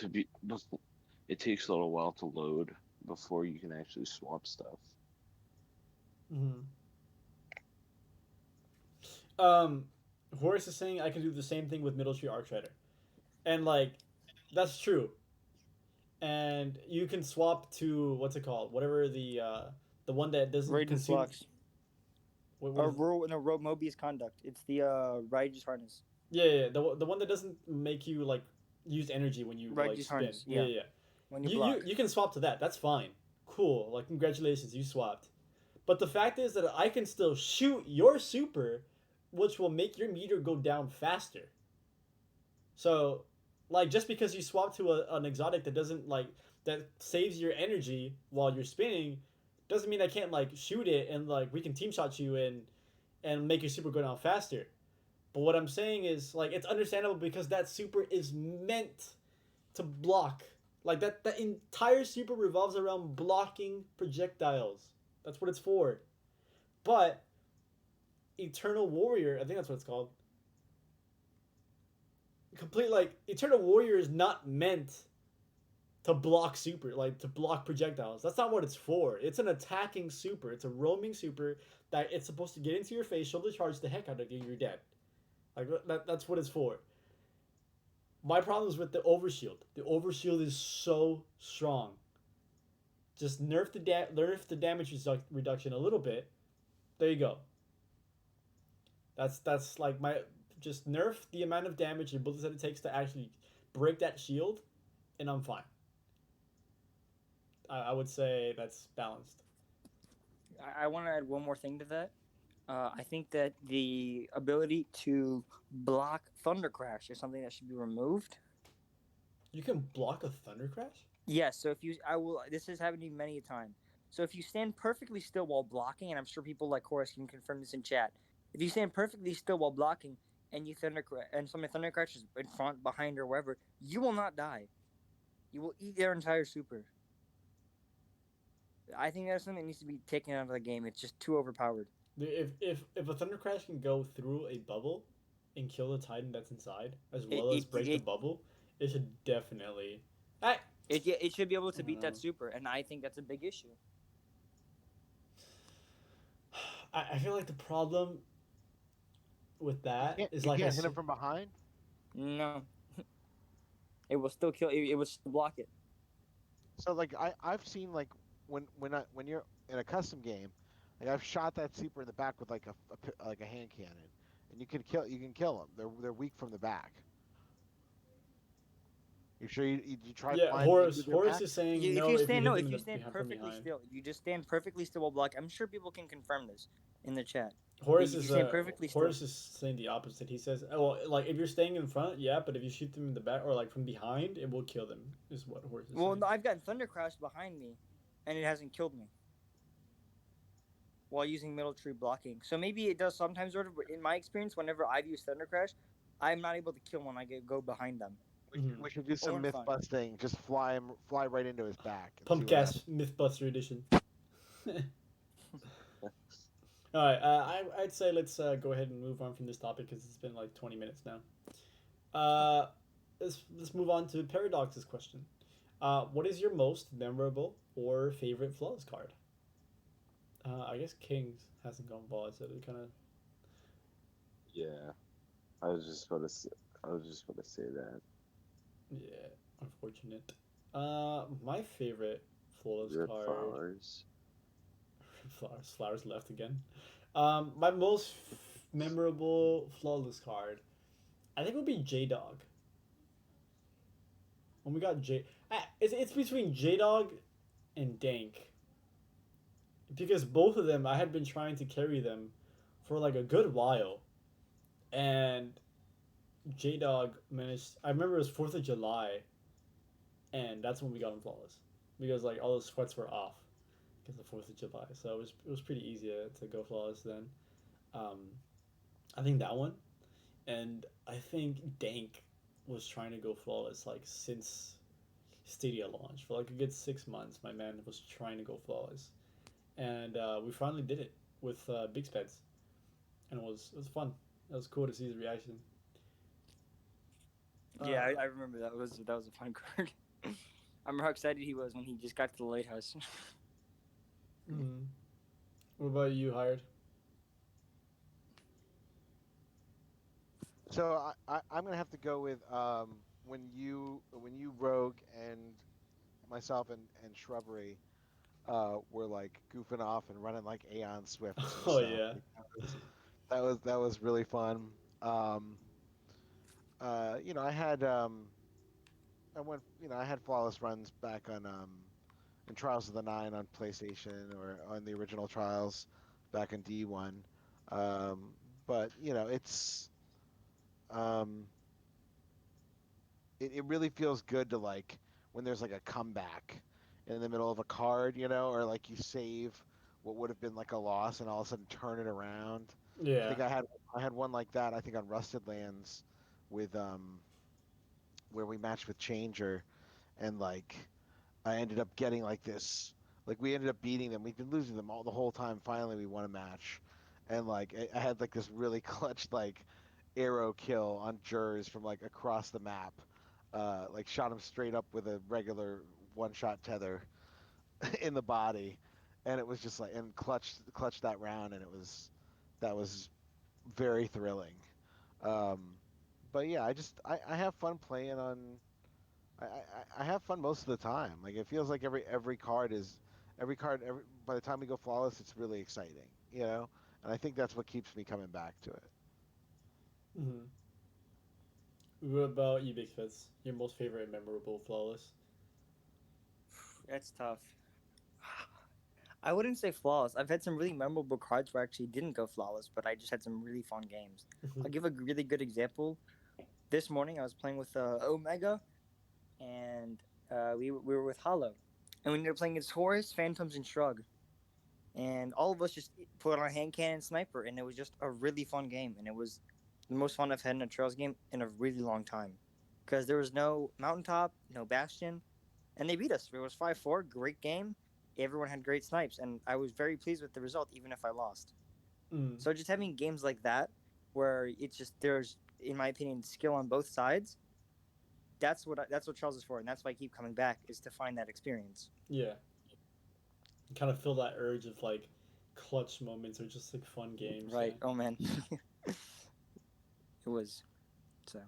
A: it takes a little while to load before you can actually swap stuff.
B: Mm-hmm. Um, Horace is saying I can do the same thing with Middle Tree Archrider, and like, that's true. And you can swap to what's it called? Whatever the one that doesn't
D: Raiden
B: consume.
D: Flux.
B: What
D: Or
B: is?
D: Mobius Conduct. It's the Raijus Harness.
B: Yeah, the one that doesn't make you like use energy when you like
D: Raijus
B: spin.
D: Harness,
B: Yeah,
D: yeah.
B: yeah, yeah.
D: When you
B: You
D: block.
B: you can swap to that. That's fine. Cool. Like congratulations, you swapped. But the fact is that I can still shoot your super, which will make your meter go down faster. So, like, just because you swap to an exotic that doesn't like that saves your energy while you're spinning, doesn't mean I can't like shoot it and like we can team shot you and make your super go down faster. But what I'm saying is like it's understandable because that super is meant to block. Like that entire super revolves around blocking projectiles. That's what it's for. But Eternal Warrior, I think that's what it's called. Complete like Eternal Warrior is not meant to block super, like to block projectiles. That's not what it's for. It's an attacking super. It's a roaming super that it's supposed to get into your face, shoulder charge the heck out of you, you're dead. Like that's what it's for. My problem is with the overshield. The overshield is so strong. Just nerf the damage reduction a little bit. There you go. That's like my just nerf the amount of damage and bullets that it takes to actually break that shield, and I'm fine. I would say that's balanced.
D: I want to add one more thing to that. I think that the ability to block Thunder Crash is something that should be removed.
B: You can block a thunder crash.
D: Yes, so if you, I will, this has happened to me many a time. So if you stand perfectly still while blocking, and I'm sure people like Horace can confirm this in chat, if you stand perfectly still while blocking and you and somebody Thunder Crashes in front, behind, or wherever, you will not die. You will eat their entire super. I think that's something that needs to be taken out of the game. It's just too overpowered.
B: If a thunder crash can go through a bubble and kill the titan that's inside, as
D: It
B: well as
D: it
B: break the
D: it
B: bubble, it should definitely. I
D: it should be able
B: I
D: to
B: don't
D: beat that
B: know.
D: super, and I think that's a big issue.
B: I feel like the problem with that is
C: You
B: like I
C: can't hit him
B: said.
C: from behind.
D: No, it will still kill. It will still block it.
C: So like I've seen like when you're in a custom game, like I've shot that super in the back with like like a hand cannon, and you can kill them. They're weak from the back. You sure you try
B: Yeah,
C: flying into their
B: Horace
C: back?
B: is saying
D: If
B: no
D: you
B: if you
D: stand
B: hit
D: no,
B: them
D: if
B: in
D: you
B: the
D: stand
B: behind from
D: perfectly
B: behind.
D: still, if you just stand perfectly still while blocking, I'm sure people can confirm this in the chat.
B: Horace
D: If you
B: is
D: stand perfectly still,
B: Horace is saying the opposite. He says, "Oh, well, like if you're staying in front, yeah, but if you shoot them in the back or like from behind, it will kill them." Is what Horace is
D: well,
B: saying.
D: no, I've got Thunder Crash behind me, and it hasn't killed me while using middle tree blocking. So maybe it does sometimes. Sort of, in my experience, whenever I've used Thunder Crash, I'm not able to kill when go behind them
B: Mm-hmm.
C: We should do
D: or
C: some
D: in
C: myth
D: front.
C: busting. Just fly right into his back and see what happens.
B: Pumpcast Mythbuster edition. All right, I'd say let's go ahead and move on from this topic because it's been like 20 minutes now. Uh, let's move on to Paradox's question. What is your most memorable or favorite flawless card? I guess Kings hasn't gone flawless, so it kind of
A: Yeah, I was just about to. I was just about to say that.
B: yeah, unfortunate. My favorite flawless
A: Red
B: card.
A: flowers.
B: Flowers left again. My most memorable flawless card, I think would be J Dog. When we got it's between J Dog and Dank because both of them I had been trying to carry them for like a good while, and J Dog managed. I remember it was 4th of July, and that's when we got him flawless because like all the sweats were off because of 4th of July. So it was pretty easy to go flawless then. Um, I think that one, and I think Dank was trying to go flawless like since Stadia launch for like a good 6 months. My man was trying to go flawless, and we finally did it with Big Speds, and it was fun. It was cool to see his reaction.
D: Yeah,
B: Uh,
D: I remember that was a fun card. I remember how excited he was when he just got to the lighthouse.
B: mm, What about you, Hired?
C: So I'm gonna have to go with when you Rogue and myself and Shrubbery were like goofing off and running like Aeon Swifts and
B: Oh
C: stuff.
B: yeah.
C: Like, that was really fun. Um, I had I went I had flawless runs back on in Trials of the Nine on PlayStation or on the original Trials back in D1. Um, but um, it really feels good to like when there's like a comeback in the middle of a card, or like you save what would have been like a loss and all of a sudden turn it around. I
B: Yeah.
C: think I had one like that. I think on Rusted Lands with where we matched with Changer and like I ended up getting like this. Like we ended up beating them. We've been losing them all the whole time. Finally, we won a match, and like I had like this really clutch like arrow kill on Jers from like across the map. Like shot him straight up with a regular one shot tether in the body, and it was just like and clutched that round, and that was very thrilling. Um, but yeah, I have fun playing on I have fun most of the time. Like it feels like every card by the time we go flawless, it's really exciting, And I think that's what keeps me coming back to it.
B: Hmm. What about you, Big Fits? Your most favorite and memorable flawless?
D: That's tough. I wouldn't say flawless. I've had some really memorable cards where I actually didn't go flawless, but I just had some really fun games. I'll give a really good example. This morning I was playing with Omega, and we were with Hollow, and we ended up playing against Horus, Phantoms, and Shrug, and all of us just put on hand cannon sniper, and it was just a really fun game, and it was the most fun I've had in a Trails game in a really long time, because there was no mountaintop, no bastion, and they beat us. It was 5-4, great game. Everyone had great snipes, and I was very pleased with the result, even if I lost.
B: Mm.
D: So just having games like that, where it's just there's, in my opinion, skill on both sides. That's what Charles is for, and that's why I keep coming back is to find that experience.
B: Yeah. Kind of feel that urge of like clutch moments or just like fun games. Yeah.
D: Right? Oh man, it was so.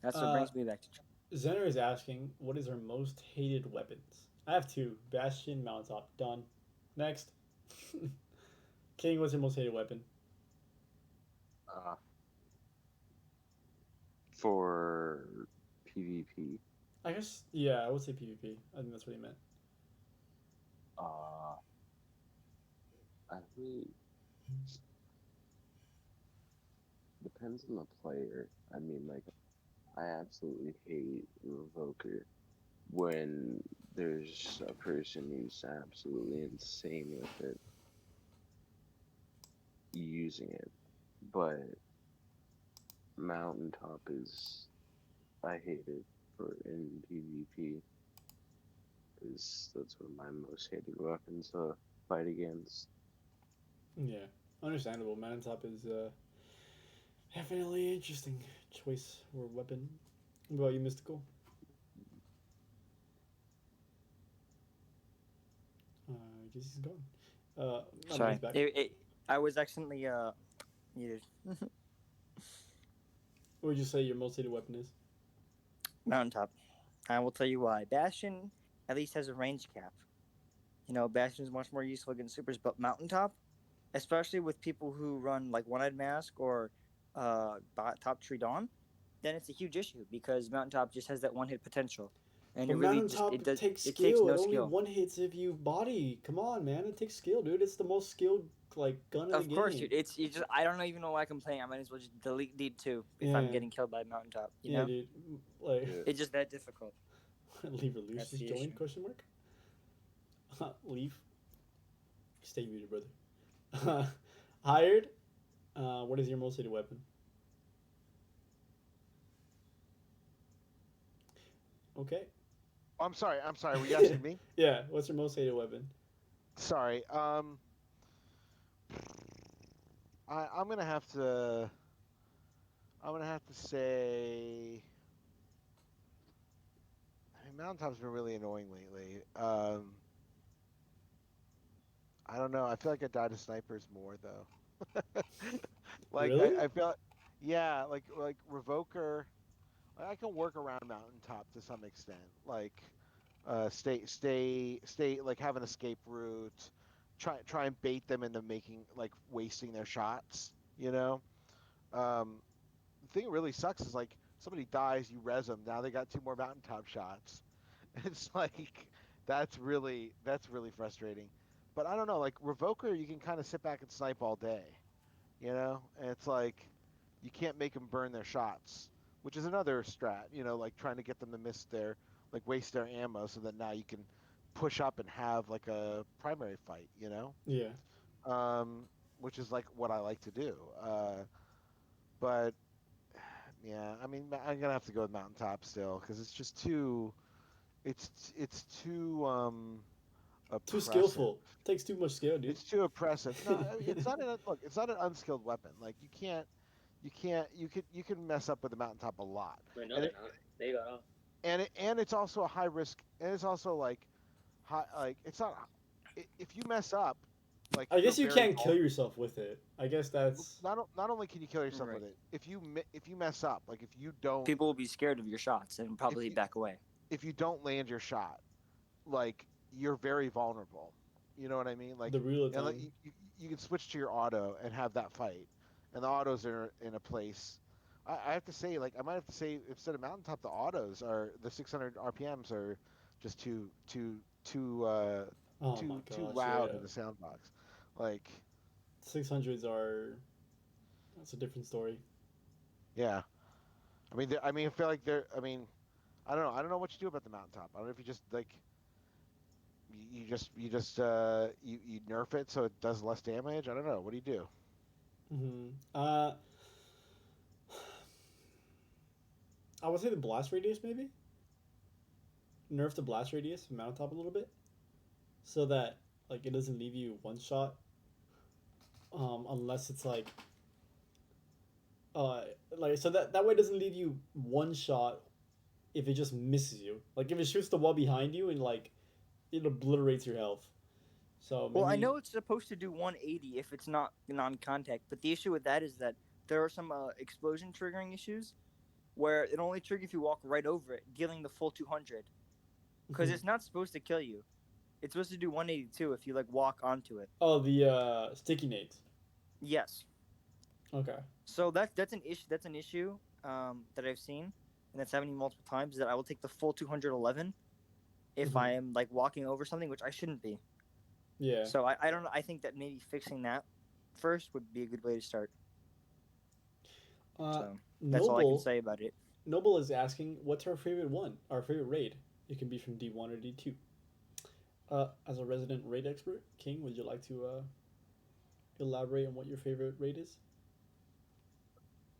D: That's what
B: Uh,
D: brings me back to.
B: Zener is asking, what is our most hated weapons? I have two: Bastion, Mountaintop. Done. Next. King, what's your most hated weapon?
A: Uh, for PvP,
B: I guess yeah, I would say PvP. I think that's what he meant.
A: uh, I really depends on the player. I mean, like, I absolutely hate Revoker when there's a person who's absolutely insane with it, using it. But Mountaintop is I hate it for in PvP is that's one of my most hated weapons to fight against.
B: Yeah, understandable. Mountaintop is definitely interesting choice or weapon. What about you, Mystical? I guess he's gone. No, he's
D: Sorry,
B: back.
D: I was accidentally muted.
B: What would you say your most hated weapon is?
D: Mountaintop. I will tell you why. Bastion at least has a range cap. Bastion is much more useful against supers, but Mountaintop, especially with people who run like One Eyed Mask or Top Tree Dawn, then it's a huge issue because Mountaintop just has that one hit potential, and it
B: But
D: really just
B: Mountaintop
D: it does
B: takes
D: it takes
B: skill.
D: no
B: It only
D: skill.
B: one hits if you body. Come on, man. It takes skill, dude. It's the most skilled like gun in the
D: Of course,
B: game.
D: dude. It's just I don't even know why I'm playing. I might as well just delete D2 if I'm
B: Yeah,
D: getting killed by Mountaintop.
B: yeah, dude. Like
A: Yeah.
D: It's just that difficult.
B: leave or loose
D: That's
B: just
D: the
B: joined?
D: issue.
B: Question mark. Leave. Stay muted, brother. Hired. What is your most hated weapon? Okay.
C: I'm sorry. I'm sorry. Were you asking me?
B: Yeah. What's your most hated weapon?
C: Sorry. I'm gonna have to. I'm gonna have to say. I mean, Mountaintop's been really annoying lately. I don't know. I feel like I died to snipers more though. Like
B: Really?
C: I feel, yeah, like Revoker. I can work around Mountaintop to some extent. Like, stay. Like have an escape route. Try and bait them into making like wasting their shots. You know. Um, the thing that really sucks is like somebody dies, you res them. Now they got two more Mountaintop shots. It's like that's really frustrating. But I don't know. Like Revoker, you can kind of sit back and snipe all day. And it's like you can't make them burn their shots, which is another strat, like trying to get them to miss their, like waste their ammo so that now you can push up and have like a primary fight.
B: Yeah.
C: um which is like what I like to do. But yeah, I mean, I'm gonna have to go with Mountaintop still because it's just too, it's too
B: Too
C: oppressive.
B: skillful. Takes too much skill, dude.
C: It's too oppressive. No, I mean, it's not an look. It's not an unskilled weapon. Like you can mess up with the Mountaintop a lot,
E: Wait, no,
C: and
E: they're
C: it,
E: not. They got off.
C: and it's also a high risk, and it's also like high, like it's not, if you mess up, like
B: I
C: you're
B: guess you
C: very
B: can't kill yourself with it. I guess that's.
C: not only can you kill yourself
D: Right.
C: with it, if you mess up, like
D: People will be scared of your shots and
C: if
D: probably
C: you
D: back away.
C: if you don't land your shot, like you're very vulnerable. You know what I mean?
B: The
C: Like,
B: real
C: and like
B: time.
C: you can switch to your auto and have that fight, and the autos are in a place. I have to say, like, I might have to say, instead of mountaintop, the autos are the 600 RPMs are just
B: Oh my
C: too
B: gosh,
C: loud
B: yeah.
C: in the sound box. Like,
B: 600s are. That's a different story.
C: yeah, I mean, I feel like they're. I mean, I don't know. I don't know what you do about the mountaintop. I don't know if you just like you nerf it so it does less damage. I don't know. What do you do?
B: Hmm. I would say the blast radius, maybe? Nerf the blast radius, mount top a little bit. So that, like, it doesn't leave you one shot. Unless it's uh, so that way it doesn't leave you one shot if it just misses you. Like, if it shoots the wall behind you and, like, it obliterates your health. So
D: Well, I
B: maybe.
D: know it's supposed to do 180 if it's not non-contact, but the issue with that is that there are some explosion triggering issues where it only triggers if you walk right over it, dealing the full 200. Because it's not supposed to kill you. It's supposed to do 182 if you like walk onto it.
B: Oh, the sticky nades.
D: Yes.
B: Okay.
D: So that's an issue. That's an issue that I've seen, and that's happening multiple times. That I will take the full 211 if I am like walking over something, which I shouldn't be.
B: Yeah.
D: So I don't know. I think that maybe fixing that first would be a good way to start.
B: Uh,
D: So that's all I can
B: Noble
D: say about it.
B: Noble is asking, what's our favorite one? Our favorite raid? It can be from D1 or D2. As a resident raid expert, King, would you like to elaborate on what your favorite raid is?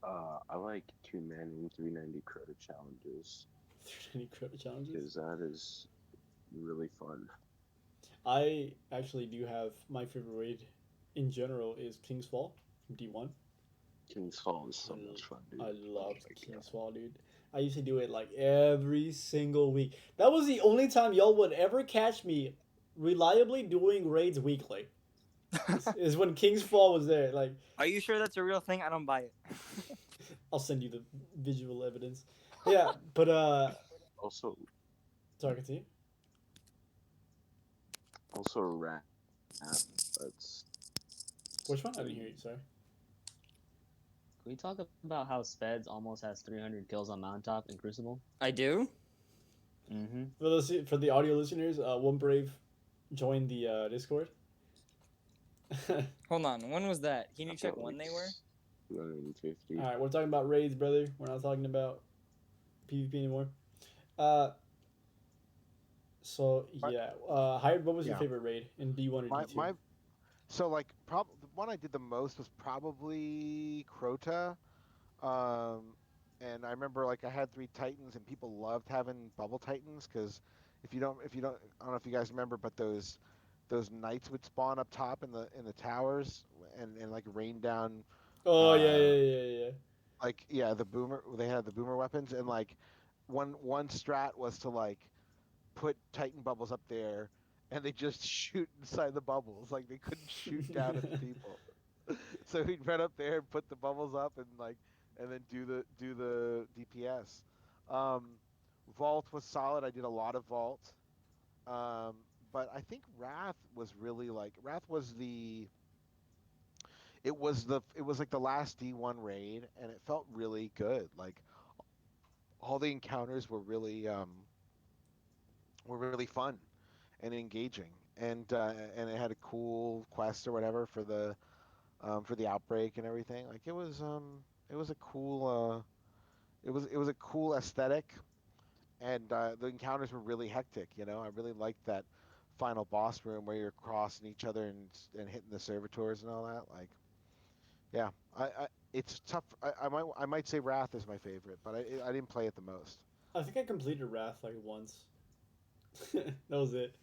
A: I like two man and 390 credit challenges
B: 390 credit challenges?
A: because that is really fun.
B: I actually do have my favorite raid in general is King's Fall from D1.
A: King's Fall is so much fun, dude.
B: I
A: Oh
B: loved
A: my
B: King's
A: god.
B: Fall, dude. I used to do it like every single week. That was the only time y'all would ever catch me reliably doing raids weekly. Is when King's Fall was there. Like,
D: Are you sure that's a real thing? I don't buy it.
B: I'll send you the visual evidence. Yeah, but
A: Also,
B: sorry, continue.
A: also a rat. That's
B: Which one? I didn't hear you. Sorry.
E: Can we talk about how Speds almost has 300 kills on Mountaintop in Crucible?
D: I do.
E: Mm-hmm.
B: For the audio listeners, One Brave joined the Discord.
D: Hold on. When was that? Can you
A: I've
D: check
A: got,
D: when
A: like,
D: they were?
A: 250.
B: All right, we're talking about raids, brother. We're not talking about PvP anymore. So yeah, Hired. What was your
C: Yeah,
B: favorite raid in D1 or
C: my
B: D2?
C: my so like the one I did the most was probably Crota. Um, and I remember like I had three Titans, and people loved having bubble Titans because if you don't, I don't know if you guys remember, but those knights would spawn up top in the towers and like rain down,
B: Oh yeah,
C: uh,
B: yeah, yeah, yeah.
C: like yeah, they had the boomer weapons, and like one strat was to like put Titan bubbles up there and they just shoot inside the bubbles. Like they couldn't shoot down at the people. So he'd run up there and put the bubbles up and and then do the DPS. Um, Vault was solid. I did a lot of Vault. But I think Wrath was really like Wrath was it was like the last D1 raid and it felt really good. Like all the encounters were really fun and engaging. And it had a cool quest or whatever for the outbreak and everything. Like it was a cool it was a cool aesthetic, and the encounters were really hectic. You know, I really liked that final boss room where you're crossing each other and hitting the servitors and all that. Like, yeah, it's tough. I might say Wrath is my favorite, but I didn't play it the most.
B: I think I completed Wrath like once. That was it.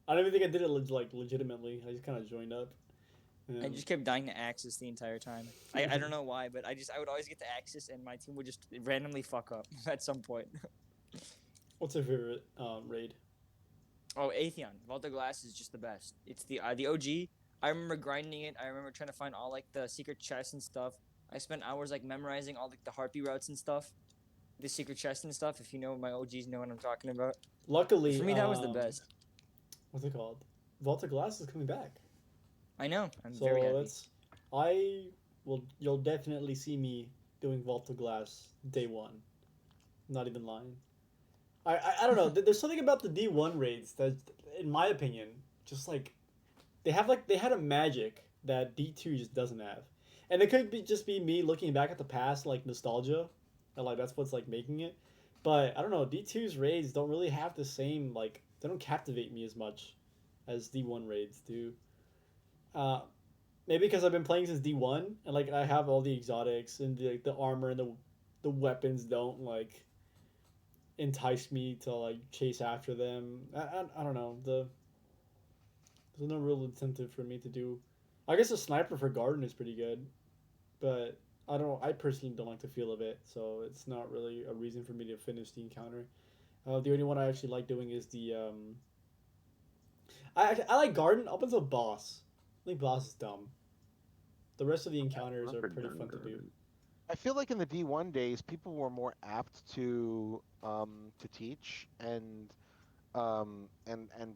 B: I don't even think I did it like legitimately. I just kind of joined up.
D: I just kept dying to Axis the entire time. I don't know why, but I would always get to Axis and my team would just randomly fuck up at some point.
B: What's your favorite raid?
D: Oh, Atheon. Vault of Glass is just the best. It's the OG. I remember grinding it. I remember trying to find all like the secret chests and stuff. I spent hours like memorizing all like the harpy routes and stuff, the secret chests and stuff. If you know my OGs know what I'm talking about.
B: Luckily,
D: For me, that was the best.
B: What's it called? Vault of Glass is coming back.
D: I know. I'm
B: So
D: very happy.
B: you'll definitely see me doing Vault of Glass day one. Not even lying. I don't know. There's something about the D1 raids that, in my opinion, just like they had a magic that D2 just doesn't have, and it could be just be me looking back at the past like nostalgia, and like that's what's like making it. But I don't know. D2's raids don't really have the same like they don't captivate me as much as D1 raids do. Uh, Maybe because I've been playing since D1 and like I have all the exotics and the armor and the weapons don't like entice me to like chase after them. I don't know. There's no real incentive for me to do. I guess a sniper for garden is pretty good, but I don't. I personally don't like the feel of it, so it's not really a reason for me to finish the encounter. The only one I actually like doing is the I like garden up until boss. I think boss is dumb. The rest of the encounters
A: I've
B: are
A: never
B: pretty
A: done
B: fun to do.
A: garden.
C: I feel like in the D1 days, people were more apt to teach and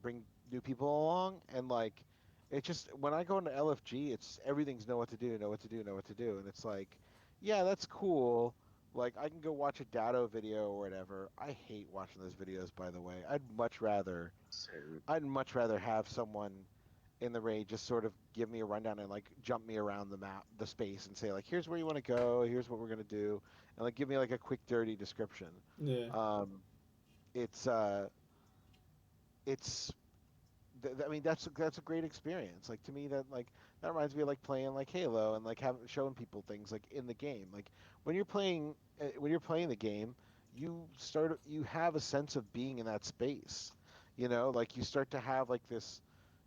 C: bring new people along, and like it just when I go into LFG, it's everything's know what to do, know what to do, know what to do, and it's like, yeah, that's cool. Like I can go watch a Dado video or whatever. I hate watching those videos, by the way.
A: So
C: I'd much rather have someone in the raid just sort of give me a rundown and like jump me around the map, the space, and say like, here's where you want to go, here's what we're gonna do, and like give me like a quick dirty description.
B: Yeah.
C: Um, it's it's I mean that's a great experience. Like to me that reminds me of like playing like Halo and like having showing people things like in the game. Like when you're playing the game, you have a sense of being in that space. You know, like you start to have like this,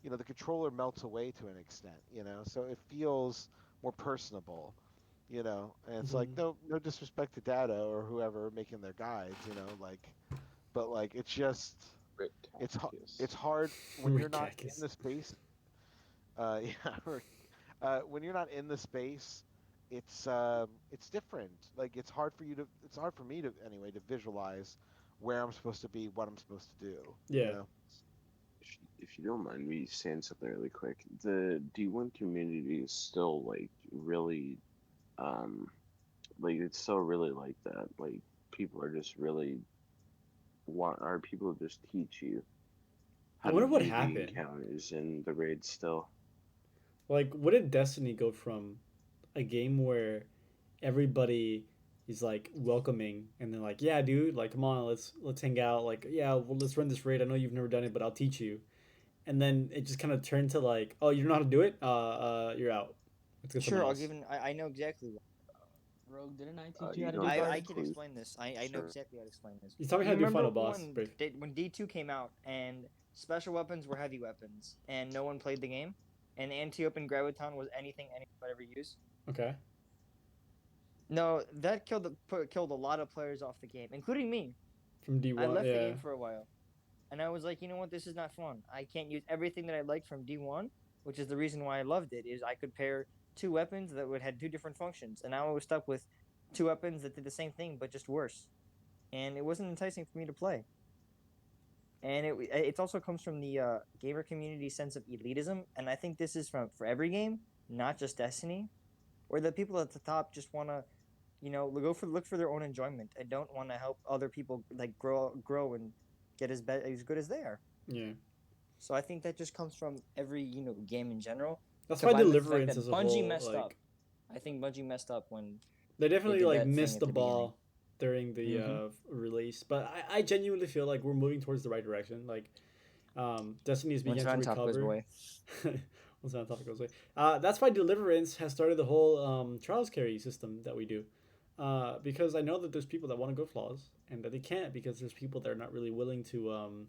C: you know, the controller melts away to an extent. You know, so it feels more personable. You know, and it's like
B: Mm-hmm.
C: no disrespect to Data or whoever making their guides. You know, like but like it's just
A: Rick
C: it's
A: Cactus.
C: hard when you're not in
B: Rikakis.
C: the space. Yeah, when you're not in the space, it's different. Like it's hard for me to anyway to visualize where I'm supposed to be, what I'm supposed to do. You
B: Yeah.
C: know,
A: If you don't mind me saying something really quick, the D1 community is still really um like it's still really like that. Like people are just really want are people just teach you
B: I
A: how to
B: wonder what
A: do the
B: happened.
A: encounters in the raid still.
B: Like, what did Destiny go from a game where everybody is like welcoming and they're like, yeah, dude, like, come on, let's hang out. Like, yeah, well, let's run this raid. I know you've never done it, but I'll teach you. And then it just kind of turned to like, oh, you don't know how to do it? You're out. Let's get someone
D: Sure, I'll
B: else.
D: give an. I know exactly.
E: Rogue, didn't I teach you
A: You
E: how to
A: don't
E: do
A: got
D: I
E: garden?
D: can
A: clue.
D: explain this. I know
A: Sure.
D: exactly how to explain this.
B: You tell me
D: Do
B: how
D: you
B: to do
D: remember
B: final boss break.
D: when D2 came out and special weapons were heavy weapons and no one played the game, and anti-open graviton was anything anyone would ever use?
B: Okay.
D: No, that killed a lot of players off the game, including me.
B: From
D: I
B: D1,
D: left the
B: yeah.
D: game for a while. and I was like, you know what, this is not fun. I can't use everything that I liked from D1, which is the reason why I loved it. Is I could pair two weapons that would had two different functions, and now I was stuck with two weapons that did the same thing but just worse, and it wasn't enticing for me to play. And it also comes from the gamer community sense of elitism, and I think this is from for every game, not just Destiny, where the people at the top just want to, look for their own enjoyment and don't want to help other people like grow and get as good as they are.
B: Yeah.
D: So I think that just comes from every game in general,
B: That's why
D: combined with the fact
B: Deliverance
D: that
B: as a
D: Bungie
B: whole,
D: messed up.
B: like,
D: I think Bungie messed up when
B: they
D: they
B: definitely
D: did
B: like
D: that thing
B: missed
D: at
B: the
D: the beginning.
B: ball during the
D: Mm-hmm.
B: release. But I genuinely feel like we're moving towards the right direction. Like, Destiny's
D: Once
B: began to
D: Van Top goes
B: recover.
D: away.
B: Once that topic goes away. That's why Deliverance has started the whole trials carry system that we do. Because I know that there's people that want to go flawless and that they can't because there's people that are not really willing to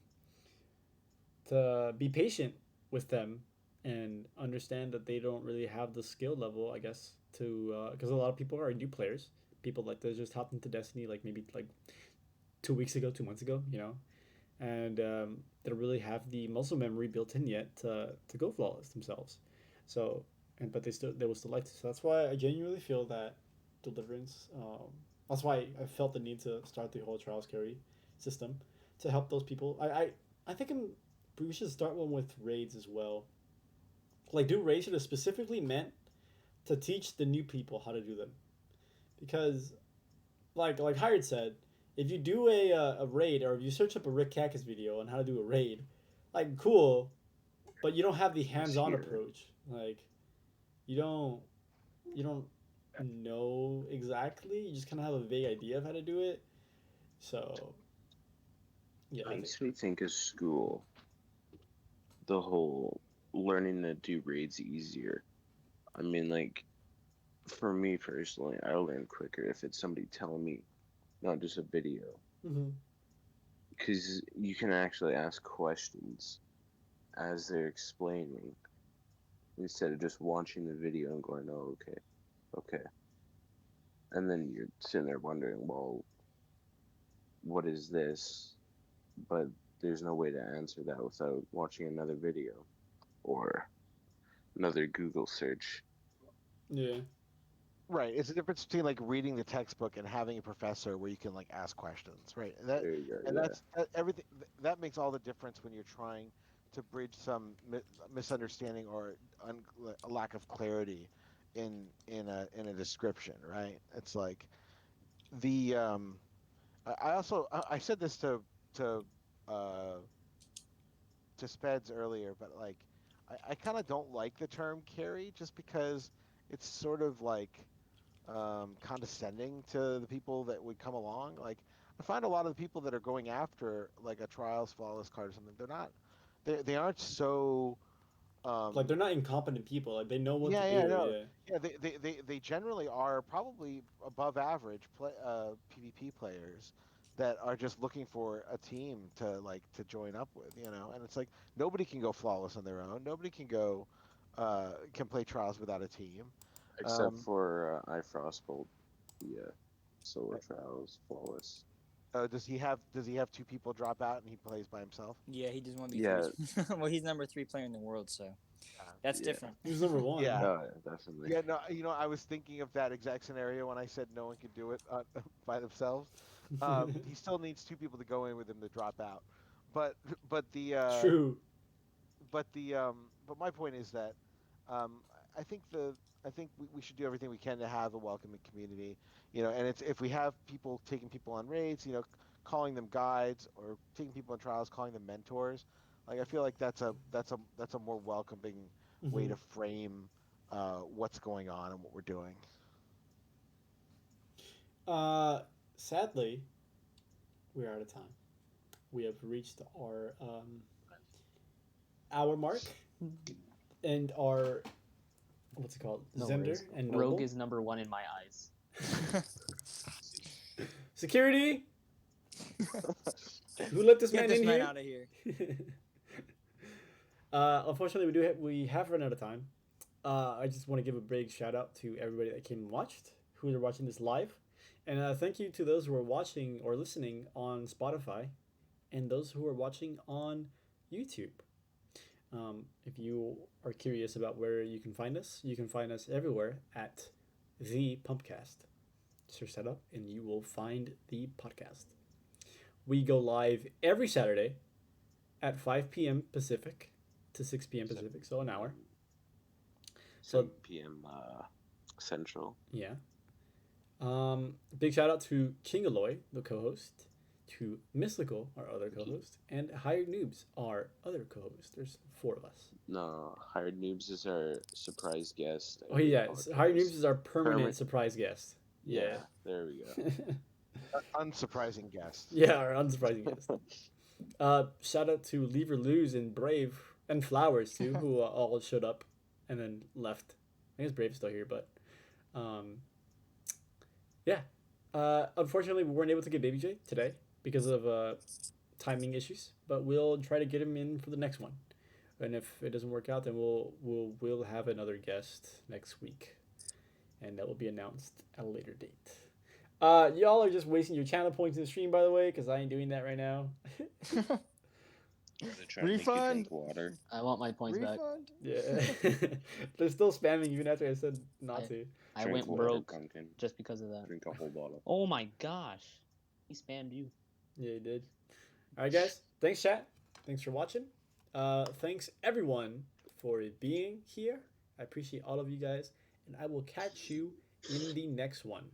B: be patient with them and understand that they don't really have the skill level, I guess, to because a lot of people are new players, people like that just hopped into Destiny like maybe like 2 weeks ago, 2 months ago, and they don't really have the muscle memory built in yet to go flawless themselves. So, but they will still like to. So that's why I genuinely feel that Deliverance. That's why I felt the need to start the whole trials carry system to help those people. I think we should start one with raids as well. Like do raids that are specifically meant to teach the new people how to do them, because like Hired said, if you do a raid or if you search up a Rick Cactus video on how to do a raid, like cool, but you don't have the
A: It's
B: hands-on
A: here.
B: approach. Like you don't you don't know exactly. You just kind of have a vague idea of how to do it. So yeah, I think
A: Makes me think of school. The whole learning to do raids easier. I mean, like, for me personally, I learn quicker if it's somebody telling me, not just a video.
B: mm-hmm.
A: Because you can actually ask questions as they're explaining instead of just watching the video and going, oh, okay, okay. And then you're sitting there wondering, well, what is this? But there's no way to answer that without watching another video or another Google search.
B: Yeah.
C: Right. It's the difference between like reading the textbook and having a professor where you can like ask questions, right? And that
A: There you go,
C: and
A: yeah.
C: that's that, everything that makes all the difference when you're trying to bridge some misunderstanding or a lack of clarity in a description, right? It's like the I also I said this to uh to Speds earlier, but like I kind of don't like the term carry just because it's sort of like condescending to the people that would come along. Like I find a lot of the people that are going after like a trials flawless card or something, they aren't so
B: Like they're
C: um
B: not incompetent people. Like they know what to
C: yeah,
B: do.
C: no.
B: Yeah.
C: Yeah, they generally are probably above average PvP players that are just looking for a team to like to join up with, you know. And it's like nobody can go flawless on their own. Nobody can play trials without a team.
A: Except
C: Um,
A: for I Frostbolt, the solo trials flawless.
C: does he have two people drop out and he plays by himself?
D: Yeah, he doesn't want to be
A: Yeah,
D: first. Well, he's number 3 player in the world, so that's
A: yeah,
D: different.
B: Who's number one?
C: Yeah.
A: oh yeah, definitely.
C: Yeah, no, I was thinking of that exact scenario when I said no one could do it by themselves. He still needs two people to go in with him to drop out. But but the uh,
B: True.
C: but my point is that um, I think we should do everything we can to have a welcoming community, you know. And it's if we have people taking people on raids, you know, calling them guides or taking people on trials, calling them mentors. Like I feel like that's a more welcoming way
B: Mm-hmm.
C: to frame what's going on and what we're doing.
B: Uh, Sadly, we're out of time. We have reached our hour mark and our what's it called?
E: No
B: Zender
E: worries.
B: and
E: Rogue
B: Noble.
E: is number one in my eyes.
B: Security. Who let this
D: Get
B: man
D: this
B: in
D: man
B: here?
D: out of here.
B: Unfortunately, we have run out of time. I just want to give a big shout out to everybody that came and watched, who are watching this live, and thank you to those who are watching or listening on Spotify. and those who are watching on YouTube. If you are curious about where you can find us everywhere at the Pumpcast. Search that up, and you will find the podcast. We go live every Saturday at 5 p.m. Pacific to 6 p.m. Pacific, so an hour.
A: 7 p.m. Central.
B: Yeah. Big shout out to King Aloy, the co-host, to Mystical, our other co-host, and Hired Noobs, our other co-host. There's four of us.
A: No, Hired Noobs is our surprise guest.
B: Oh yeah, Hired Noobs is our permanent surprise guest.
A: Yeah, there we go.
C: Unsurprising guest.
B: Yeah, our unsurprising guest. Shout out to Leave or Lose and Brave and Flowers too, who all showed up and then left. I guess Brave's still here, but yeah. Unfortunately, we weren't able to get Baby J today because of timing issues, but we'll try to get him in for the next one. And if it doesn't work out, then we'll have another guest next week, and that will be announced at a later date. Y'all are just wasting your channel points in the stream, by the way, because I ain't doing that right now.
C: Refund.
A: Water.
E: I want my points back.
B: Yeah, they're still spamming even after I said not to.
E: I
A: Drink
E: went
A: water,
E: broke
A: Pumpkin.
E: just because of that.
A: Drink a whole bottle.
E: Oh my gosh, he spammed you.
B: Yeah, you did. All right, guys. Thanks, chat. Thanks for watching. Thanks everyone for being here. I appreciate all of you guys, and I will catch you in the next one.